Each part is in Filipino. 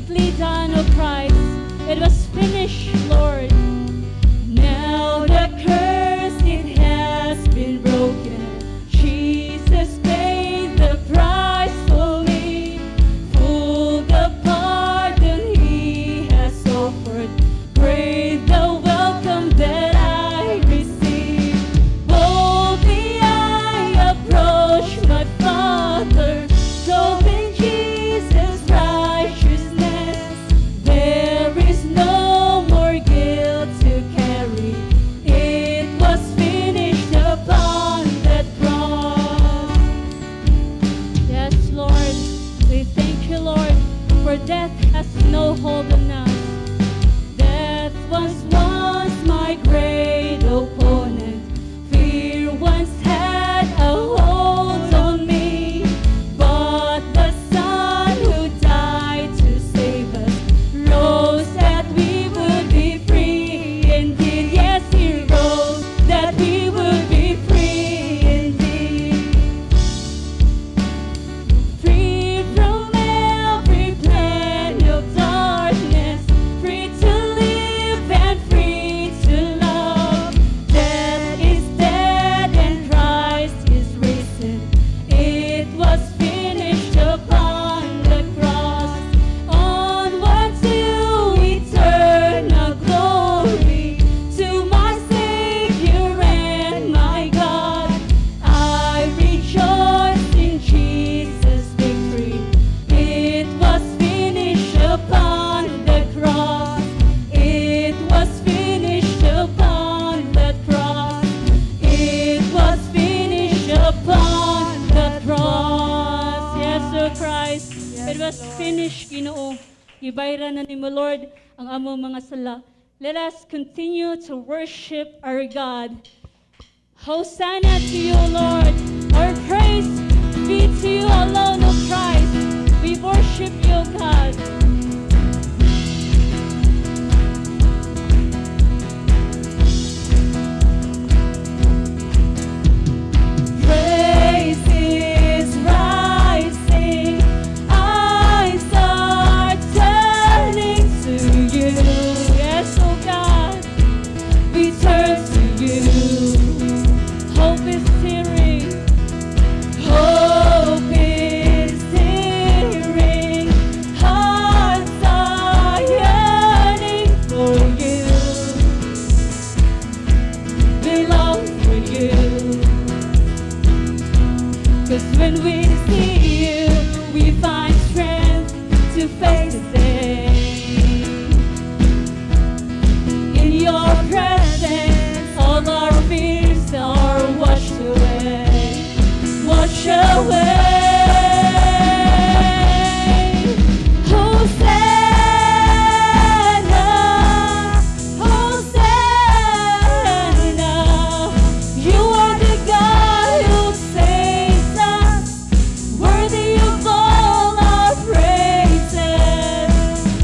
completely done, O Christ. It was finished, Lord. Now the curse, it has been broken. Jesus paid the price for me. Full the pardon he has offered. Great the welcome that I receive. Boldly I approach my Father, clothed in Jesus' righteousness. There is no more guilt to carry. It was finished upon that cross. Yes, Lord, we thank you, Lord, for death has no hold on us. Death was once my great opponent. Fear once had a hold on me. But the Son who died to save us rose that we would be free indeed. Yes, he rose that we would be free indeed. Free from every plan of darkness, free to live and free to love. Death is dead and Christ is risen. It was finished upon the cross. Onward to eternal glory, to my Savior and my God. I rejoice in Jesus' victory. It was finished upon the cross. It was finished upon the cross. It was finished upon the cross. Yes, O Christ. It was finished, Ginoo. Gibayran na nimo, Lord, ang among mga sala. Let us continue to worship our God. Hosanna to you, Lord. Our praise be to you alone, O Christ. We worship you, God. Praise is rising. Eyes are turning to you. Yes, oh God, we turn to you. Hope is hearing. Hope is hearing. Hearts are yearning for you. We long for you. 'Cause when we see you, we find strength to face the day. In your presence, all our fears are washed away. Wash away. Hosanna, Hosanna. You are the God who saves us, worthy of all our praises.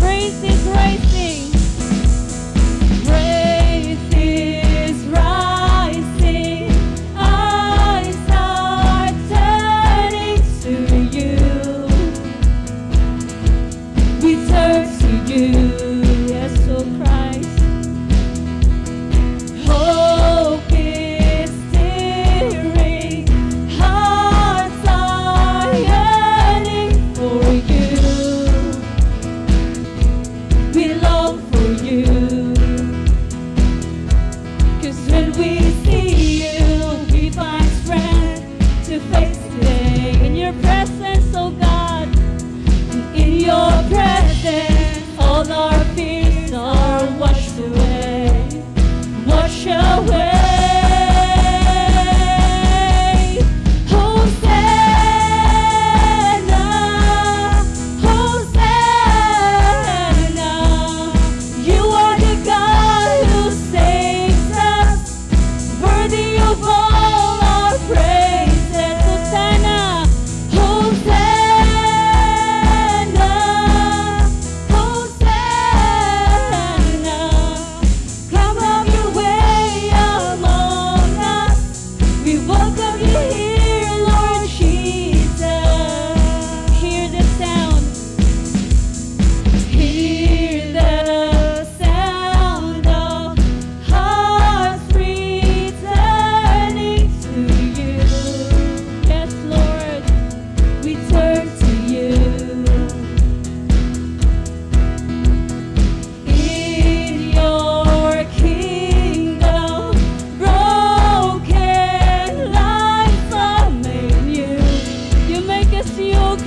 Praise is rising. Praise is rising. Eyes are turning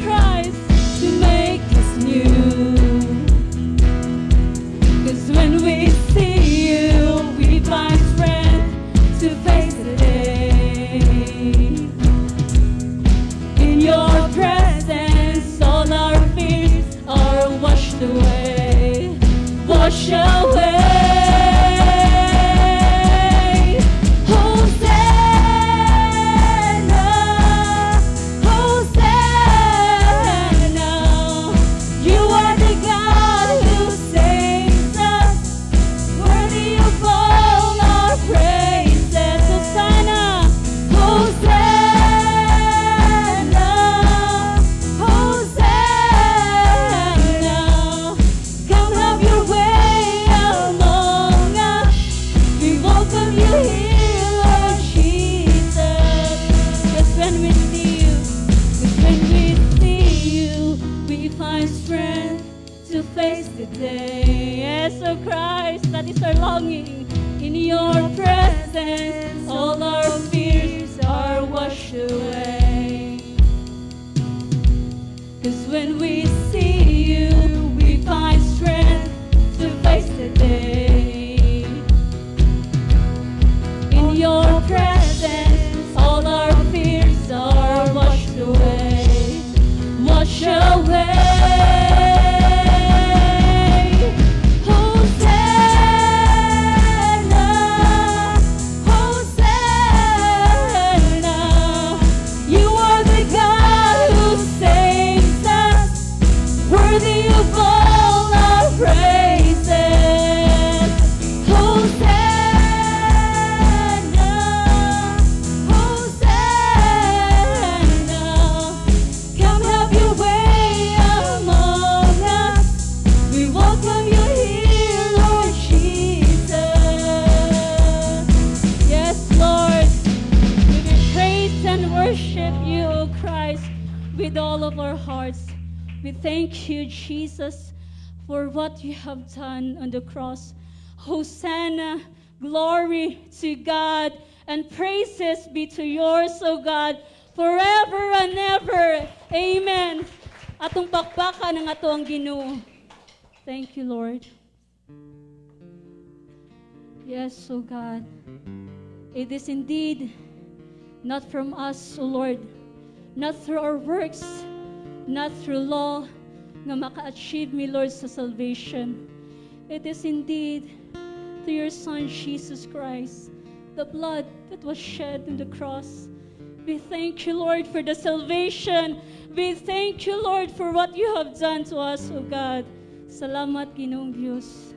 Christ to make us new. 'Cause when we see you, we find strength to face the day. In your presence, all our fears are washed away, washed away. Yes, oh Christ, that is our longing. In your presence, all our fears are washed away. 'Cause when we see you, we find strength to face the day. In your presence, all our fears are washed away, washed away. With all of our hearts, we thank you, Jesus, for what you have done on the cross. Hosanna, glory to God, and praises be to yours, O God, forever and ever. Amen. Atong pakpakan ng ato ang Ginoo. Thank you, Lord. Yes, O God. It is indeed not from us, O Lord, not through our works, not through law, nga maka-achieve me, Lord, sa salvation. It is indeed through your Son, Jesus Christ, the blood that was shed on the cross. We thank you, Lord, for the salvation. We thank you, Lord, for what you have done to us, O God. Salamat, Ginoong Diyos.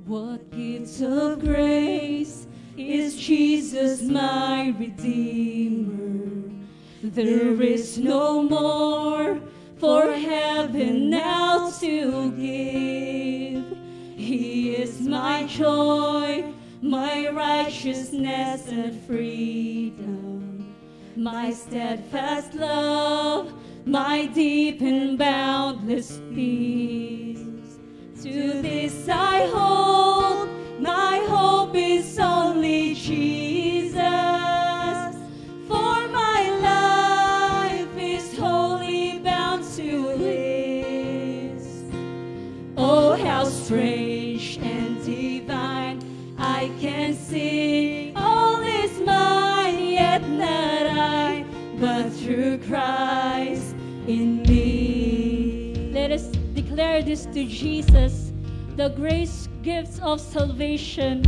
What gift of grace is Jesus, my Redeemer? There is no more for heaven now to give. He is my joy, my righteousness and freedom, my steadfast love, my deep and boundless peace. To this I hold, my hope is only Jesus, for my life is wholly bound to His. Oh, how strange and divine, I can sing, all is mine, yet not I, but through Christ in me. Let us declare this to Jesus, the grace gifts of salvation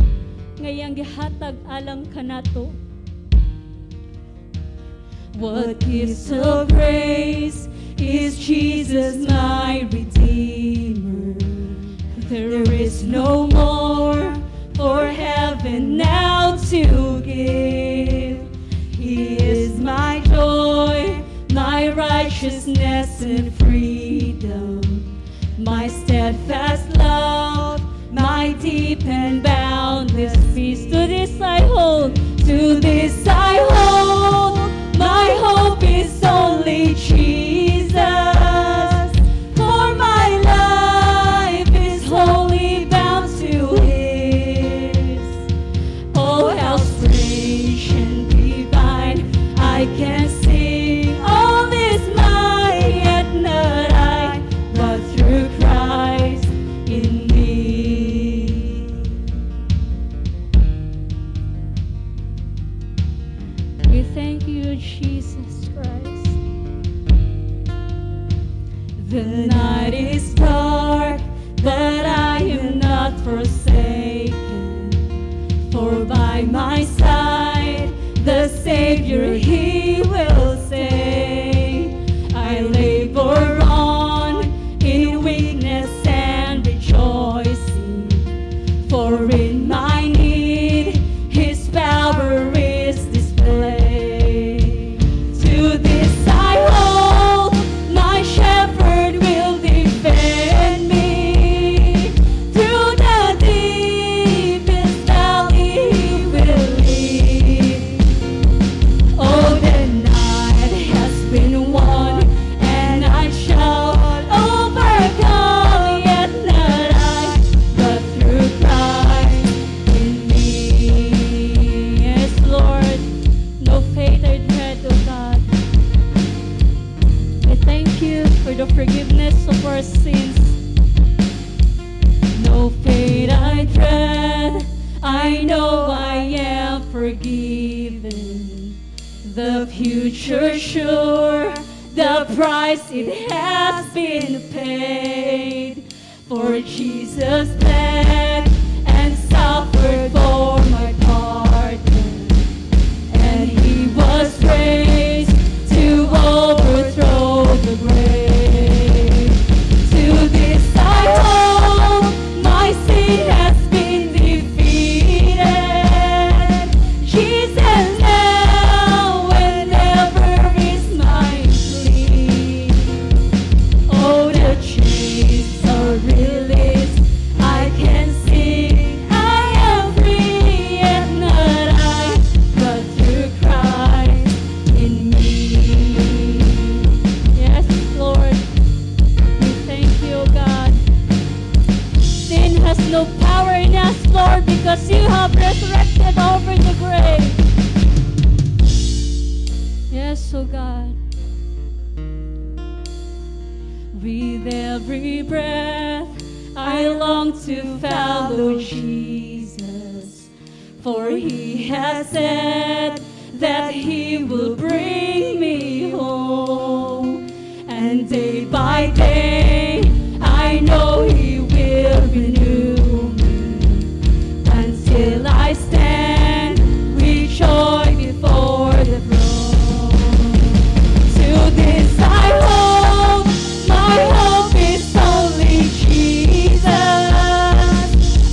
ngayang gihatag alang kanato. What gifts of grace is Jesus, my Redeemer? There is no more for heaven now to give. He is my joy, my righteousness and freedom, my steadfast love, my deep and boundless peace. To this I hold, to this I hold, my hope is only Jesus, for my life is wholly bound to His. Jesus Christ. The night is dark, but I am not forsaken. For by my side, the Savior, He will say, I labor on in weakness and rejoicing. For in my need, His power is displayed. To this I hold, my shepherd will defend me. Through the deepest valley He will lead. Oh, the night has been won, and I shall overcome. Yet not I, but through Christ in me. Yes, Lord, no faith or dread, oh God. We thank you for the forgiveness of our sins. No fate I dread, I know I am forgiven. The future sure, the price it has been paid. For Jesus bled and suffered for my pardon, and He was raised to overthrow the grave. To this I hold, my sin has been defeated. Jesus now and ever is my plea. Oh, the chains are released, I can sing, I am free, and not I, but through Christ in me. Yes, Lord, we thank you, God. Sin has no power in us, Lord, because you have resurrected over the grave. Yes, oh God. With every breath, I long to follow Jesus, for He has said that He will bring me home. And day by day, I know He will renew me, until I stand with joy before the throne. To this I hold, my hope is only Jesus.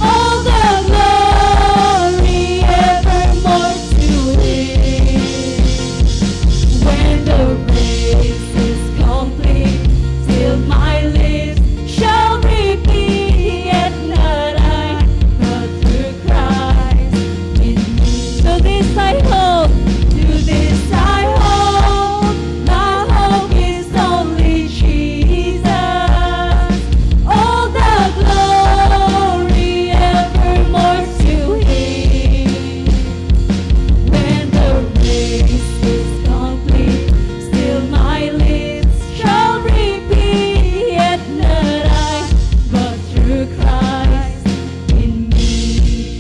All the glory evermore to Him. When the race is complete, till my lips shall repeat, yet not I, but through Christ in me. To this I hope, to this I hold, my hope is only Jesus. All the glory evermore to Him. When the race is complete, still my lips shall repeat, yet not I, but through Christ in me.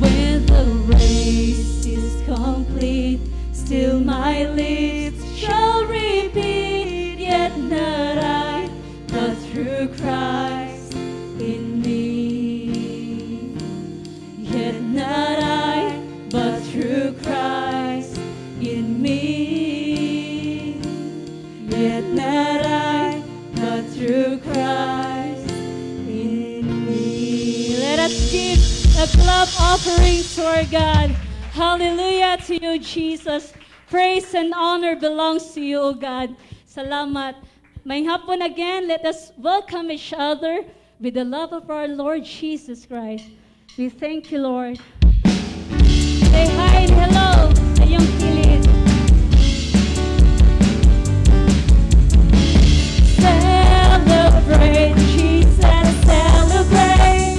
When the race is complete, still my lips shall repeat, yet not I, but through Christ in me. Yet not I, but through Christ in me. Yet not I, but through Christ in me. Let us give a clap offering to our God. Hallelujah to you, Jesus. Praise and honor belongs to you, O God. Salamat. May hapon again, let us welcome each other with the love of our Lord Jesus Christ. We thank you, Lord. Say hi and hello sa iyong kilid. Celebrate, Jesus, celebrate.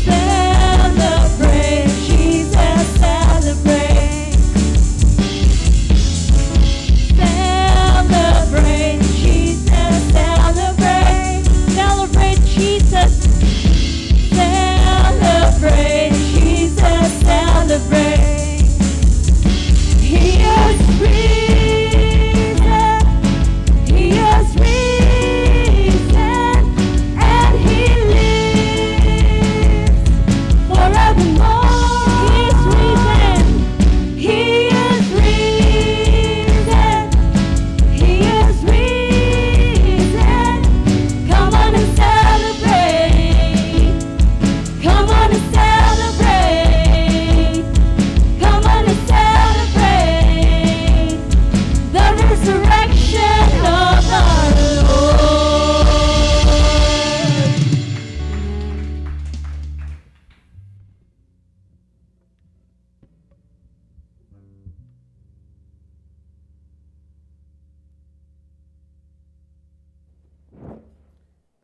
Celebrate, Jesus, celebrate. Celebrate, Jesus, celebrate. Celebrate, Jesus. Celebrate, Jesus, celebrate.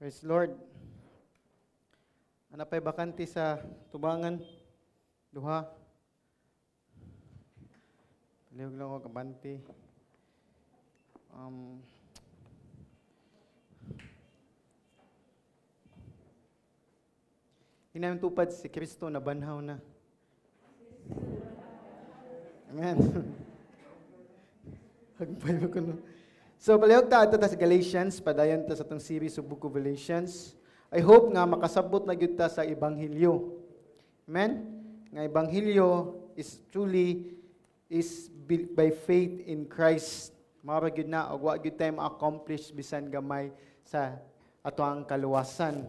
Praise Lord. Ana pa'y bakante sa tubangan? Duha. Palihog lang ako kabante. Hinayang tupad si Kristo na banhaw na. Amen. Hagpay mo ko no. So, palihog ta ato sa Galatians, padayon ta sa itong series of Book of Galatians. I hope nga makasabot na gyud ta sa Ebanghelyo. Amen? Nga Ebanghelyo is truly by faith in Christ. Mara gyud na og wa gyud tayo ma-accomplish bisan gamay sa ato ang kaluwasan.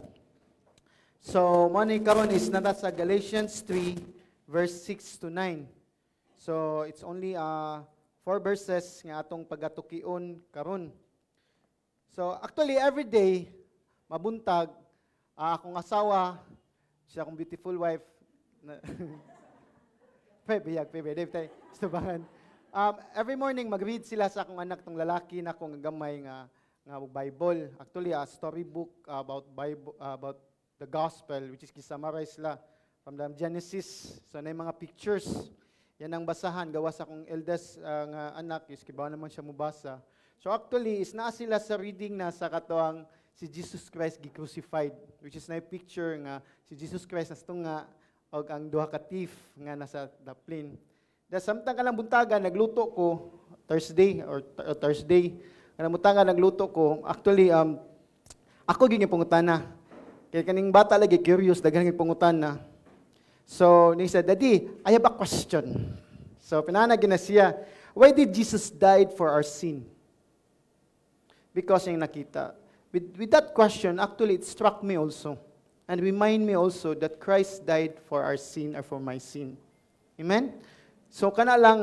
So, mo ni karon is nata sa Galatians 3 verse 6 to 9. So, it's only 4 verses nga atong pagatukion karon. So, actually every day mabuntag akong asawa, siya akong beautiful wife. Every morning mag-read sila sa akong anak tong lalaki na akong gamay nga Bible. Actually a storybook about Bible about the gospel which is gisummarize la from the Genesis. So na mga pictures. Yan ang basahan gawa sa akong eldest nga anak is kibaw naman siya mubasa. So actually is naa sila sa reading na sa katuang si Jesus Christ gi-crucified, which is na picture nga si Jesus Christ nas tunga og ang duha ka thief nga nasa daplin. Da samtang kanang buntaga nagluto ko Thursday. Kanang buntaga nagluto ko. Actually ako gyud pangutana. Kay kaning bata lagi curious daghan gyud pangutana. So he said, "Daddy, I have a question." So pinanag na siya, "Why did Jesus died for our sin?" Because yung nakita. With that question, actually it struck me also and remind me also that Christ died for our sin or for my sin. Amen? So kana lang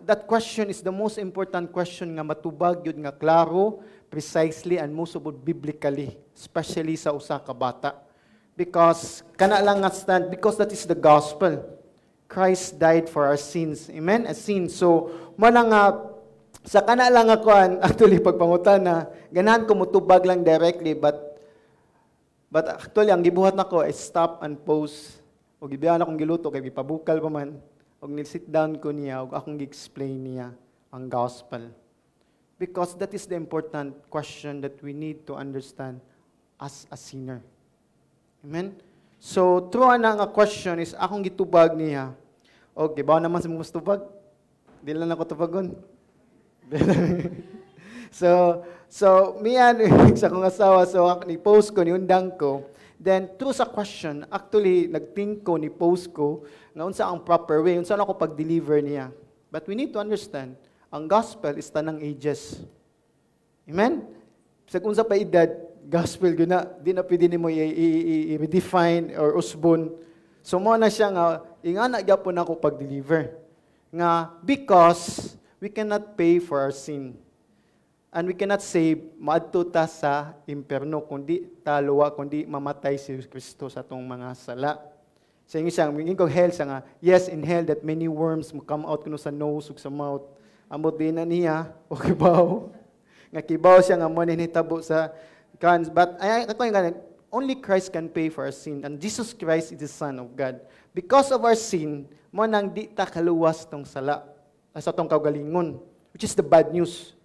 that question is the most important question nga matubag yun nga klaro, precisely and most of all biblically, especially sa usa ka bata. Because kana lang nga stand because that is the gospel. Christ died for our sins. Amen? As sin. So mo lang sa kana lang ako actually pagpangutan na ganahan ko mutubag lang directly but actually ang gibuhat nako is stop and pause. Og gibiyan akong giluto kay gipabukal pa man. Og ni-sit down ko niya, og akong gi-explain niya ang gospel. Because that is the important question that we need to understand as a sinner. Amen? So, through na nga question is akong gitubag niya. Okay, bawa naman sa mga tubag? Di lang ako tubagon. so, miyan sa akong asawa, so ni-post ko, ni-undang ko. Then, through sa question, actually, nag-think ko, ni-post ko, nga unsa ang proper way, unsa ako pag-deliver niya. But we need to understand, ang gospel is tanang ages. Amen? Sa unsa pa edad, gospel guna, di na pwede nimo i-redefine or usbon. So, mo na siya nga, ingana gyapon ako pag-deliver. Nga, because we cannot pay for our sin. And we cannot save, maadto ta sa imperno, kundi taluwa, kundi mamatay si Kristo sa atong mga sala. Sa inyo siyang, mingin ko hell, siya nga, yes, in hell, that many worms come out kuno sa nose ug sa mouth. Amot din na niya, o kibaw. Nga kibaw siya nga mo ninitabo sa cans. But, ako yung only Christ can pay for our sin. And Jesus Christ is the Son of God. Because of our sin, mo nang di ta kaluwas tong sala, sa tong kaugalingon, which is the bad news.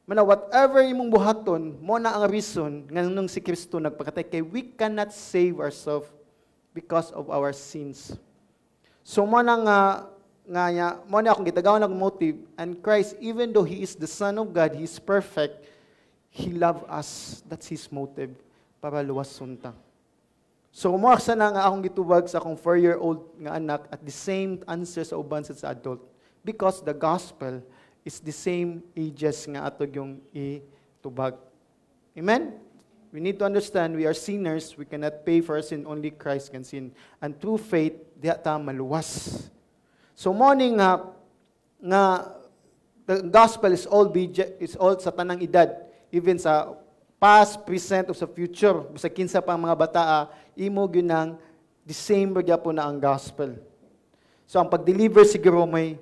Mana whatever imong buhaton, mo na ang reason nga nung si Kristo nagpakatay kay we cannot save ourselves because of our sins. So mo na mo na akong gitagawan ng motive, and Christ, even though He is the Son of God, He is perfect, He loved us. That's His motive, para luwas sunta. So mo na nga akong gitubag sa akong 4-year-old nga anak at the same answer sa uban sa adult. Because the gospel is the same ages nga atog yung itubag. Amen? We need to understand we are sinners. We cannot pay for our sin. Only Christ can sin. And through faith, diha ta maluwas. So morning nga the gospel is all sa tanang edad. Even sa past, present, o sa future. Sa kinsa pang mga bata, imo gyud nang the same gyapon na ang gospel. So ang pag-deliver siguro may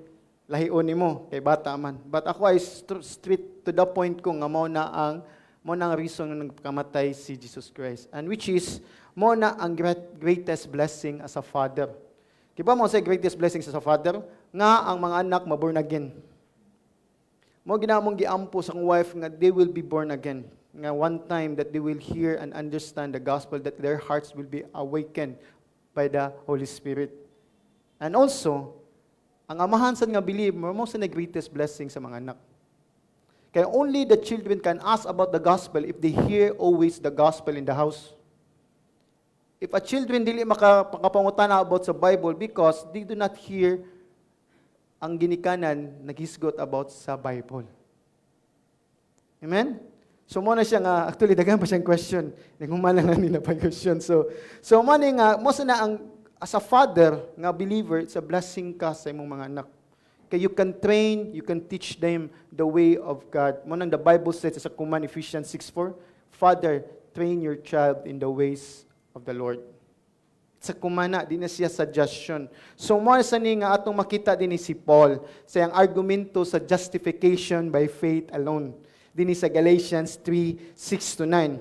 lahion nimo kay bata man. But ako ay straight to the point ko nga mao na ang mo na ang reason nga nagkamatay si Jesus Christ. And which is, mo na ang greatest blessing as a father. Kiba mo sa greatest blessing as a father? Nga ang mga anak maborn again. Mo ginamong giampo sa wife nga they will be born again. Nga one time that they will hear and understand the gospel, that their hearts will be awakened by the Holy Spirit. And also, ang amahan sa nga believe mo sa na greatest blessing sa mga anak. Kaya only the children can ask about the gospel if they hear always the gospel in the house. If a children dili makapangutana about sa Bible because they do not hear ang ginikanan naghisgot about sa Bible. Amen? So mo na siya nga, actually daghan pa siyang question. Naghumalang na nila pa question. So mo nga, mo na ang, as a father, nga believer, it's a blessing ka sa imong mga anak. Kaya you can train, you can teach them the way of God. Mo nang the Bible says sa command Ephesians 6:4, Father, train your child in the ways of the Lord. Sa kumana, di na siya suggestion. So mo sa ni nga atong makita din ni si Paul sa iyang argumento sa justification by faith alone. Din sa Galatians 3:6-9.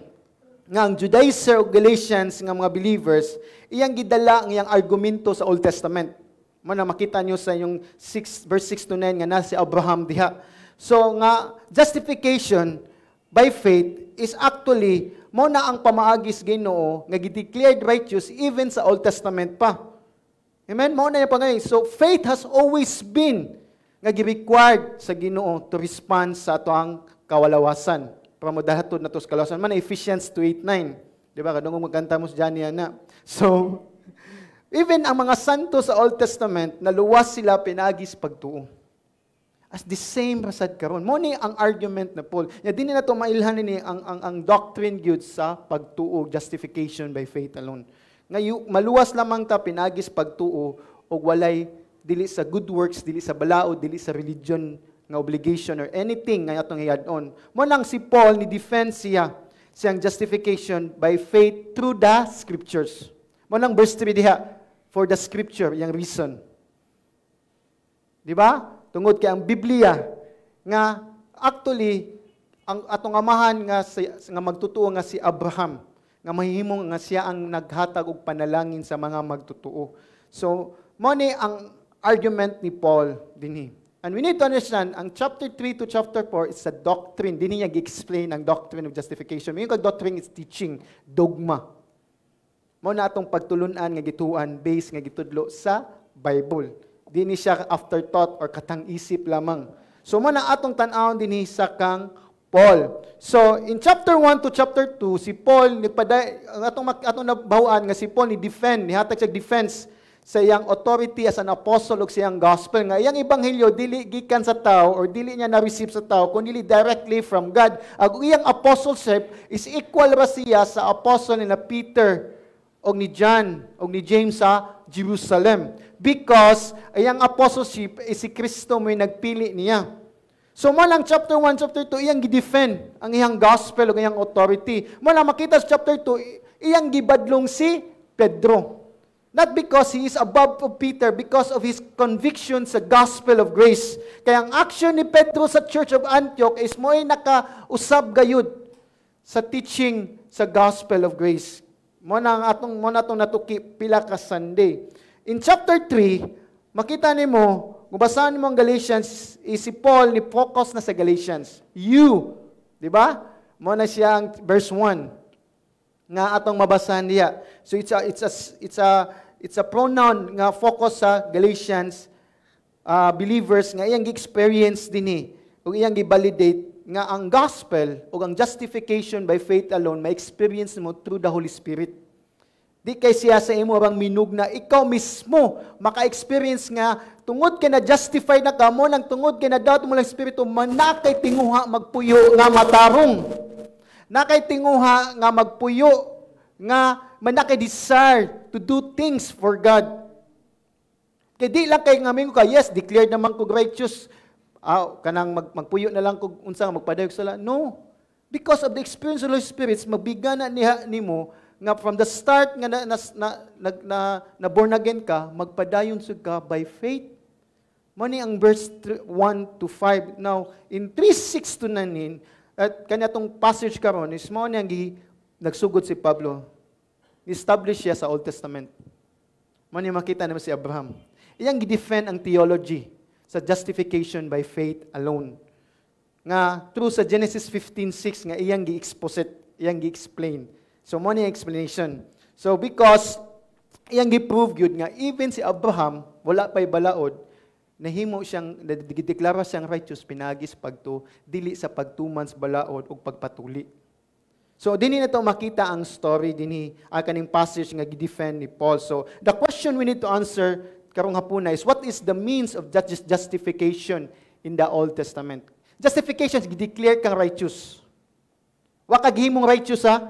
Nga ang Judaizer o Galatians nga mga believers, iyang gidala ang iyang argumento sa Old Testament. Mo na makita nyo sa yung verse 6-9 nga na si Abraham diha. So nga justification by faith is actually mo na ang pamaagis Ginoo nga gi-declared righteous even sa Old Testament pa. Amen? Mo na yung pangay. So faith has always been nga gi-required sa Ginoo to respond sa atoang kawalawasan. Para mo dahatod na to sa kalawasan. Man Ephesians 2:8-9. Di ba? Kadungog magkanta mo sa Jania na. So even ang mga santo sa Old Testament, naluwas sila pinagis pagtuo. As the same rasad karon. Mo ni ang argument na Paul. Ya dinhi na to mailhan ni ang doctrine gyud sa pagtuo, justification by faith alone. Ngayon maluwas lamang ta pinagis pagtuo og walay dili sa good works, dili sa balaod, dili sa religion nga obligation or anything nga atong i-add-on. Mo nang si Paul ni defense siya siyang justification by faith through the scriptures. Mo nang verse 3 diha, for the scripture, yang reason. Di ba? Tungod kay ang Biblia nga actually ang atong amahan nga magtutuo nga si Abraham nga mahihimong nga siya ang naghatag og panalangin sa mga magtutuo. So mo ni ang argument ni Paul dinhi. And we need to understand ang chapter 3 to chapter 4 is a doctrine. Dinhi niya gi-explain ang doctrine of justification. Yung doctrine is teaching, dogma. Mo na atong pagtulunan nga gituan based nga gitudlo sa Bible. Dini siya afterthought or katang-isip lamang. So mo na atong tan-awon dinhi sa kang Paul. So in chapter 1 to chapter 2 si Paul atong nabahuan nga si Paul ni defend, nihatag siya defense sa iyang authority as an apostle ug sa iyang gospel nga iyang ebanghelyo dili gikan sa tao or dili niya na-receive sa tao kundi directly from God. Ang iyang apostleship is equal ra siya sa apostle ni Peter og ni John og ni James sa Jerusalem. Because iyang apostleship is si Kristo mo'y nagpili niya. So mo lang chapter 1, chapter 2, iyang gi-defend ang iyang gospel o iyang authority. Mo lang makita sa chapter 2, iyang gibadlong si Pedro. Not because he is above of Peter, because of his conviction sa gospel of grace. Kaya ang action ni Pedro sa Church of Antioch is mo'y nakausab gayud sa teaching sa gospel of grace. Mo na atong natuki pila ka Sunday. In chapter 3, makita nimo, kung basahan mo ang Galatians, si Paul ni focus na sa Galatians. You, di ba? Mo na siya ang verse 1 nga atong mabasahan niya. So it's a pronoun nga focus sa Galatians believers nga iyang gi-experience dinhi ug iyang gi-validate nga ang gospel o ang justification by faith alone ma-experience mo through the Holy Spirit. Di kay siya sa imo bang minug na ikaw mismo maka-experience nga tungod kay na justify na ka mo nang tungod kay na daot mo lang espiritu manakay tinguha magpuyo nga matarong. Nakay tinguha nga magpuyo nga manakay desire to do things for God. Kay di lang kay ngamin ko yes, declared naman ko righteous. Kanang magpuyo na lang kung unsa magpadayog sala. No. Because of the experience of the Holy Spirit, mabigan na niha nimo nga from the start nga na born again ka, magpadayon sud ka by faith. Mani ang verse 1 to 5. Now, in 3:6-9, At kanya tong passage karon is mao niyang nagsugod si Pablo. Establish siya sa Old Testament. Mao niya makita naman si Abraham. Iyang gi-defend ang theology sa justification by faith alone. Nga through sa Genesis 15:6 nga iyang gi-exposit, iyang gi-explain. So mao niya explanation. So because iyang gi-prove gyud nga even si Abraham wala pay balaod, nahimo siyang gideklara siyang righteous pinagis pagto dili sa pagtumans balaod ug pagpatuli. So dinhi nato makita ang story dinhi kaning passage nga gi-defend ni Paul. So the question we need to answer karong hapuna is what is the means of justification in the Old Testament? Justification is gi-declare kang righteous. Wa ka gihimong righteous ha.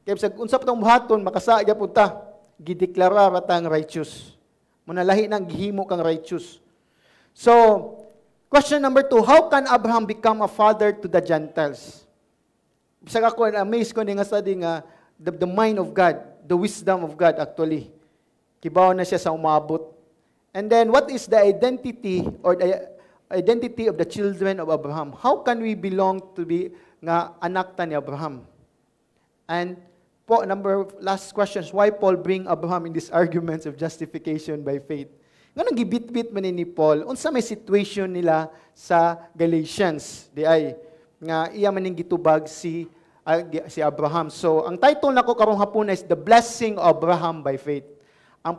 Kay sa unsa pa tong buhaton makasaya pud ta. Gideklara ra tang righteous. Muna lahi nang gihimo kang righteous. So, question number 2, how can Abraham become a father to the Gentiles? Bisag ako, amazed ko nga study nga, the mind of God, the wisdom of God actually. Kibaw na siya sa umabot. And then, what is the identity or the identity of the children of Abraham? How can we belong to be nga anak ta ni Abraham? And last question is why Paul bring Abraham in these arguments of justification by faith? Nga nang gibit-bit man ni Paul, unsa may situation nila sa Galatians, di ay, nga iya maning gitubag si Abraham. So, ang title nako karong hapon is The Blessing of Abraham by Faith. Ang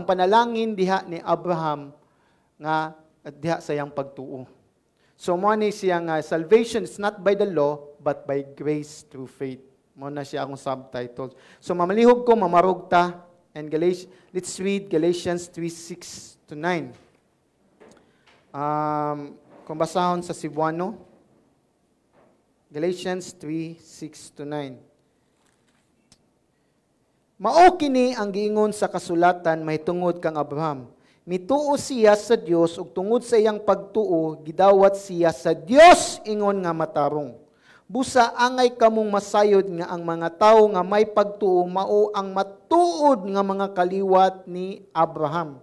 panalangin diha ni Abraham nga diha sa iyang pagtuo. So, mo ni siya nga salvation is not by the law but by grace through faith. Mo na siya akong subtitle. So, mamalihog ko mamarog ta. And let's read Galatians 3:6-9. Kung basahon sa Cebuano, Galatians 3:6-9. Mao kini ang giingon sa kasulatan may tungod kang Abraham. Mituo siya sa Dios ug tungod sa iyang pagtuo gidawat siya sa Dios ingon nga matarong. Busa angay kamong masayod nga ang mga tao nga may pagtuo mao ang matuod nga mga kaliwat ni Abraham.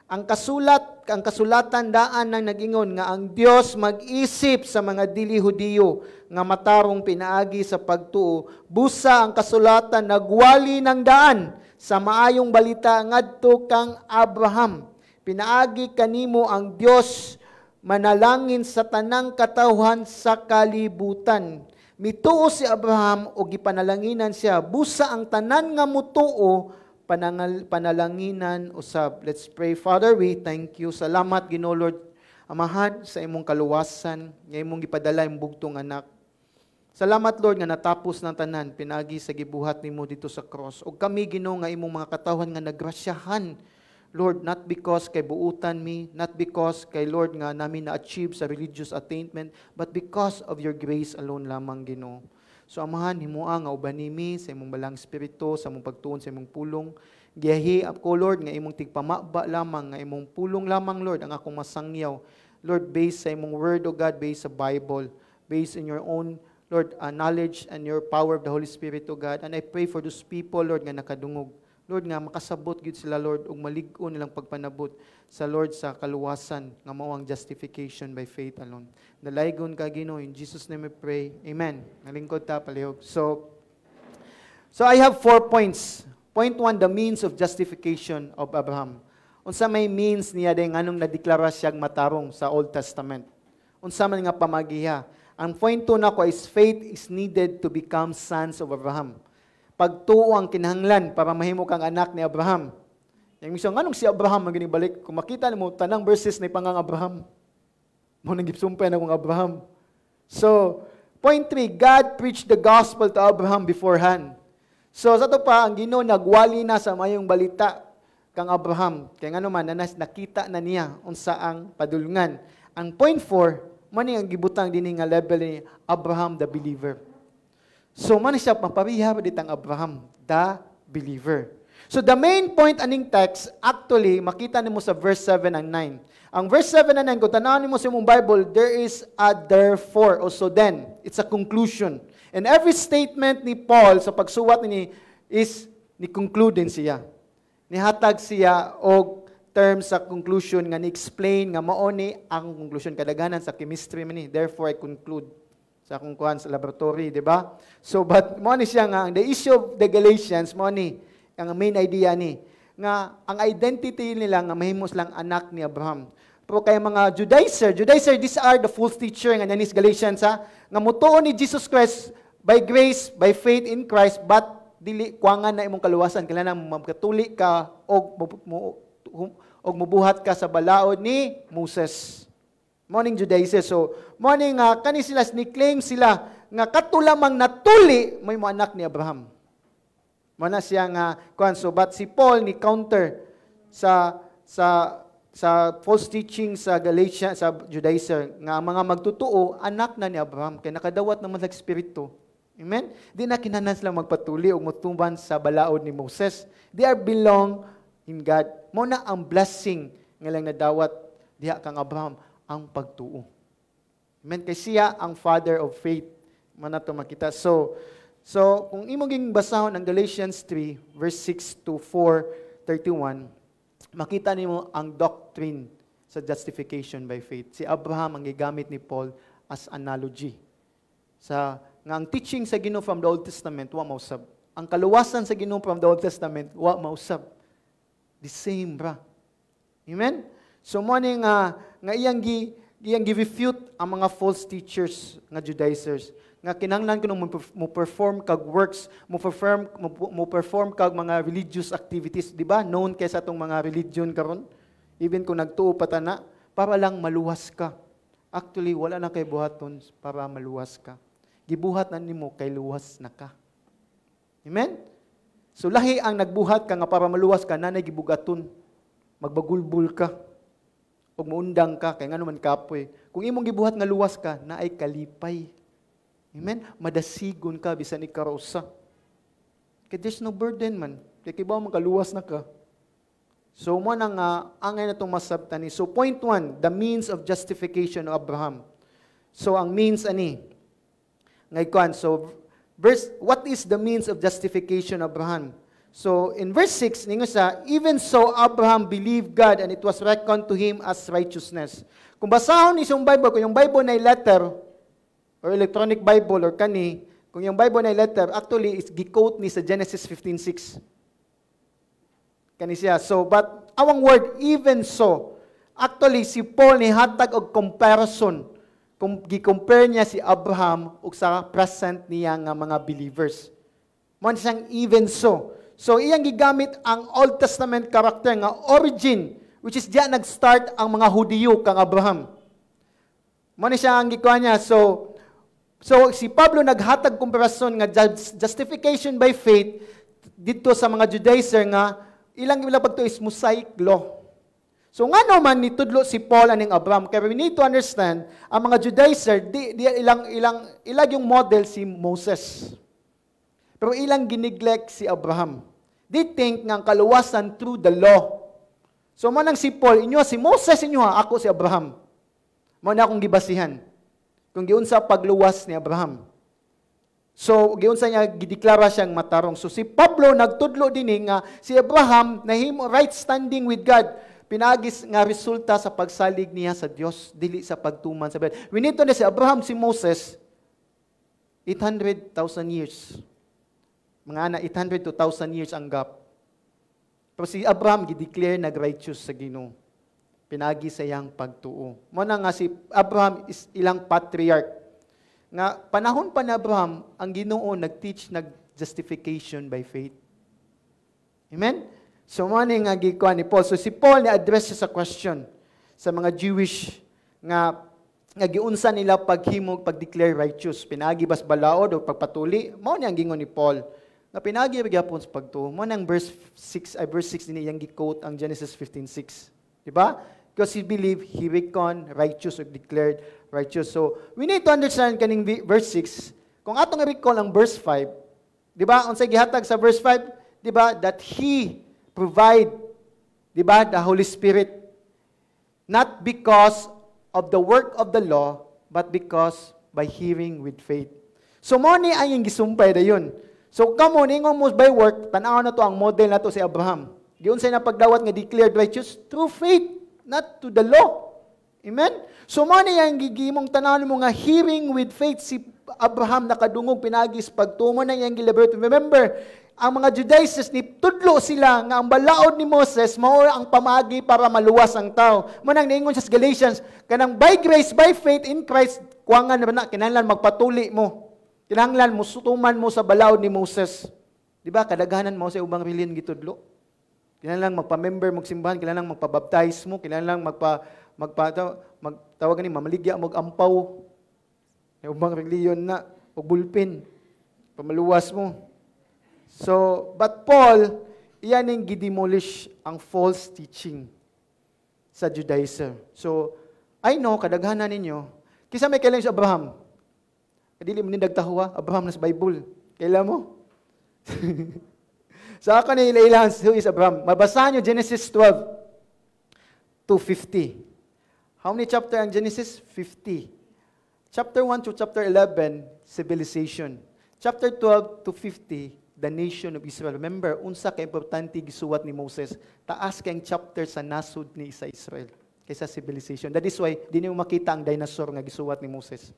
Ang kasulatan daan nang nagingon nga ang Dios mag-isip sa mga dili Hudiyo nga matarong pinaagi sa pagtuo. Busa ang kasulatan nagwali ng daan sa maayong balita ngadto kang Abraham. Pinaagi kanimo ang Dios manalangin sa tanang katawhan sa kalibutan. Mituo si Abraham o gipanalanginan siya. Busa ang tanan nga mutuo, panalanginan usab. Let's pray. Father, we thank you. Salamat, Ginoo Lord, Amahan, sa imong kaluwasan, nga imong gipadala imong bugtong anak. Salamat, Lord, nga natapos ng tanan, pinagi sa gibuhat nimo dito sa cross. O kami, Ginoo, nga imong mga katawhan nga nagrasyahan, Lord, not because kay buutan mi, not because kay Lord nga namin na-achieve sa religious attainment, but because of your grace alone lamang, Ginoo. So, Amahan, himuha nga uban nimi sa imong balang espiritu, sa imong pagtuon, sa imong pulong. Giyahi ako, Lord, nga imong tigpamaba lamang, nga imong pulong lamang, Lord, ang akong masangyaw. Lord, based sa imong word, O God, based sa Bible, based in your own, Lord, knowledge and your power of the Holy Spirit, O God. And I pray for those people, Lord, nga nakadungog. Lord, nga makasabot gid sila, Lord, ug malig-on nilang pagpanabot sa Lord sa kaluwasan nga mao ang justification by faith alone. Dalaygon ka, Ginoo, in Jesus' name we pray. Amen. Nalingkod ta palihog. So I have 4 points. Point 1, the means of justification of Abraham. Unsa may means niya day nganong nadeklara siyang matarong sa Old Testament? Unsa man nga pamagiha? Ang point 2 nako is faith is needed to become sons of Abraham. Pagtuo ang kinahanglan para mahimo kang anak ni Abraham. Yang mismo, anong si Abraham ang ginibalik? Kung makita mo, tanang verses na ipangang Abraham. Mo nang gipsumpay na kong Abraham. So, point 3, God preached the gospel to Abraham beforehand. So, sa ito pa, ang Ginoo nagwali na sa mayong balita kang Abraham. Kaya nga naman, nakita na niya unsa ang padulungan. Ang point 4, man ang gibutang din nga level ni Abraham the believer. So, man siya pampariha ditang Abraham, the believer. So, the main point aning text, actually, makita nimo sa verse 7 and 9. Ang verse 7 and 9, kung tanawin mo sa imong Bible, there is a therefore, also then. It's a conclusion. And every statement ni Paul sa pagsuwat ni is ni-conclude din siya. Nihatag siya og terms sa conclusion nga ni-explain nga mao ni ang conclusion kadaganan sa chemistry man ni. Therefore, I conclude. sa akong kuan sa laboratory, di ba? So, but mo ni siya nga, the issue of the Galatians, mo ni, ang main idea ni, nga ang identity nila nga mahimos lang anak ni Abraham. Pero kay mga Judaizer, these are the false teacher nga nanis Galatians ha, nga mutuo ni Jesus Christ by grace, by faith in Christ, but dili kuangan na imong kaluwasan, kailangan magkatuli ka og mubuhat ka sa balaod ni Moses. Morning Judaizer. So, morning kani sila ni claim sila nga katulamang natuli may mo anak ni Abraham. Mana siya nga kuan, so but si Paul ni counter sa false teaching sa Galatians, sa Judaizer nga mga magtutuo anak na ni Abraham kay nakadawat naman sa espiritu. Amen. Di na kinahanglan sila magpatuli og motumban sa balaod ni Moses. They are belong in God. Mo na ang blessing nga lang nadawat diha kang Abraham ang pagtuo. Amen. Kay siya ang father of faith. Mana to makita. So kung imo ging basahon ang Galatians 3 verse 6 to 4:31, makita nimo ang doctrine sa justification by faith. Si Abraham ang gigamit ni Paul as analogy. Nga ang teaching sa Ginoo from the Old Testament wa mausab. Ang kaluwasan sa Ginoo from the Old Testament wa mausab. The same ra. Amen. So mo ni nga iyang gi-refute ang mga false teachers nga Judaizers nga kinahanglan kuno mo perform kag works, mo perform kag mga religious activities, di ba? Known kay sa atong mga religion karon. Even kung nagtuo pa ta na para lang maluwas ka. Actually wala na kay buhaton para maluwas ka. Gibuhat na nimo kay luwas na ka. Amen. So lahi ang nagbuhat ka nga para maluwas ka, nanay gibugaton. Magbagulbul ka. O muundang ka, kaya nga naman kapoy. Kung imong gibuhat nga luwas ka, na ay kalipay. Amen? Madasigon ka, bisan ikarosa. Kaya there's no burden man. Kaya kibaw makaluwas na ka. So, mo nang angay na itong masabtani. So, point 1, the means of justification of Abraham. So, ang means ani? Ngayon, so, what is the means of justification of Abraham? So, in verse 6, ningo sa, even so, Abraham believed God and it was reckoned to him as righteousness. Kung basahon isang Bible, kung yung Bible na letter, or electronic Bible, or kani, kung yung Bible na letter, actually, is gi-quote ni sa Genesis 15:6. Kani siya. So, but, awang word, even so, actually, si Paul ni hatag og comparison, kung gi-compare niya si Abraham ug sa present niya nga mga believers. Mo siyang even so. So, iyang gigamit ang Old Testament character nga origin, which is diyan nag-start ang mga Hudiyo kang Abraham. Muna siya ang gikuha niya. So si Pablo naghatag komparasyon nga justification by faith dito sa mga Judaizer nga ilang pagto is Mosaic law. So nga naman nitudlo si Paul aning Abraham. Kaya we need to understand ang mga Judaizer ilang yung model si Moses. Pero ilang giniglek si Abraham. They think nga ang kaluwasan through the law. So manang si Paul, inyo si Moses, inyo ako si Abraham. Muna akong gibasihan. Kung giunsa pagluwas ni Abraham. So giunsa niya gideklara siyang matarong. So si Pablo nagtudlo din nga si Abraham nahimo right standing with God. Pinagis nga resulta sa pagsalig niya sa Dios, dili sa pagtuman sa Biblia. We need to know si Abraham, si Moses 800,000 years. Mga ana, 800 to 1,000 years ang gap. Pero si Abraham, gideclare nag-righteous sa Ginoo. Pinagi sa iyang pagtuo. Muna nga si Abraham is ilang patriarch. Nga, panahon pa ni Abraham, ang Ginoo nag-teach, nag-justification by faith. Amen? So, muna nga gikuha ni Paul. So, si Paul ni-address siya sa question sa mga Jewish nga giunsa nila paghimog, pag-declare righteous. Pinagi bas balaod o pagpatuli. Muna ang gingon ni Paul. Na pinagi gyapon sa pagtuo. Mo nang verse 6 din iyang gi-quote ang Genesis 15:6. Di ba? Because he believed, he reckoned righteous or declared righteous. So, we need to understand kaning verse 6. Kung atong recall ang verse 5, di ba? Unsay gihatag sa verse 5, di ba? That he provide, di ba? The Holy Spirit. Not because of the work of the law, but because by hearing with faith. So, mo ni ay yung gisumpay dayon. So, kamo ningon mo by work, tanaw na to ang model na to si Abraham. Giun sa na pagdawat nga declared righteous through faith, not to the law. Amen? So, mo ni ang gigimong tanaw mo nga hearing with faith. Si Abraham nakadungog pinagis pagtumo na iyang giliberto. Remember, ang mga Judaizers ni tudlo sila nga ang balaod ni Moses mao ang pamagi para maluwas ang tao. Manang niingon sa Galatians, kanang by grace, by faith in Christ, kuwangan na kinahanglan magpatuli mo. Kinahanglan musutuman mo sa balaod ni Moses. Di ba? Kadaghanan mo sa ubang reliyon gitudlo. Kinahanglan magpa-member mo simbahan, kinahanglan magpa-baptize mo, kinahanglan magtawag ni mamaligya mo ampaw. Ubang reliyon na o bulpin. Pamaluwas mo. So, but Paul, iyan yung gidemolish ang false teaching sa Judaism. So, I know, kadaghanan ninyo, kisa may kailan si Abraham. Kadili mo nindagtahuwa, Abraham na sa Bible. Kailan mo? Sa akin ilan, who is Abraham? Mabasahan nyo Genesis 12 to 50. How many chapter ang Genesis? 50. Chapter 1 to chapter 11, civilization. Chapter 12 to 50, the nation of Israel. Remember, unsa ka importante gisuwat ni Moses, taas kayang chapter sa nasud ni sa Israel kaysa civilization. That is why, di niyo makita ang dinosaur nga gisuwat ni Moses.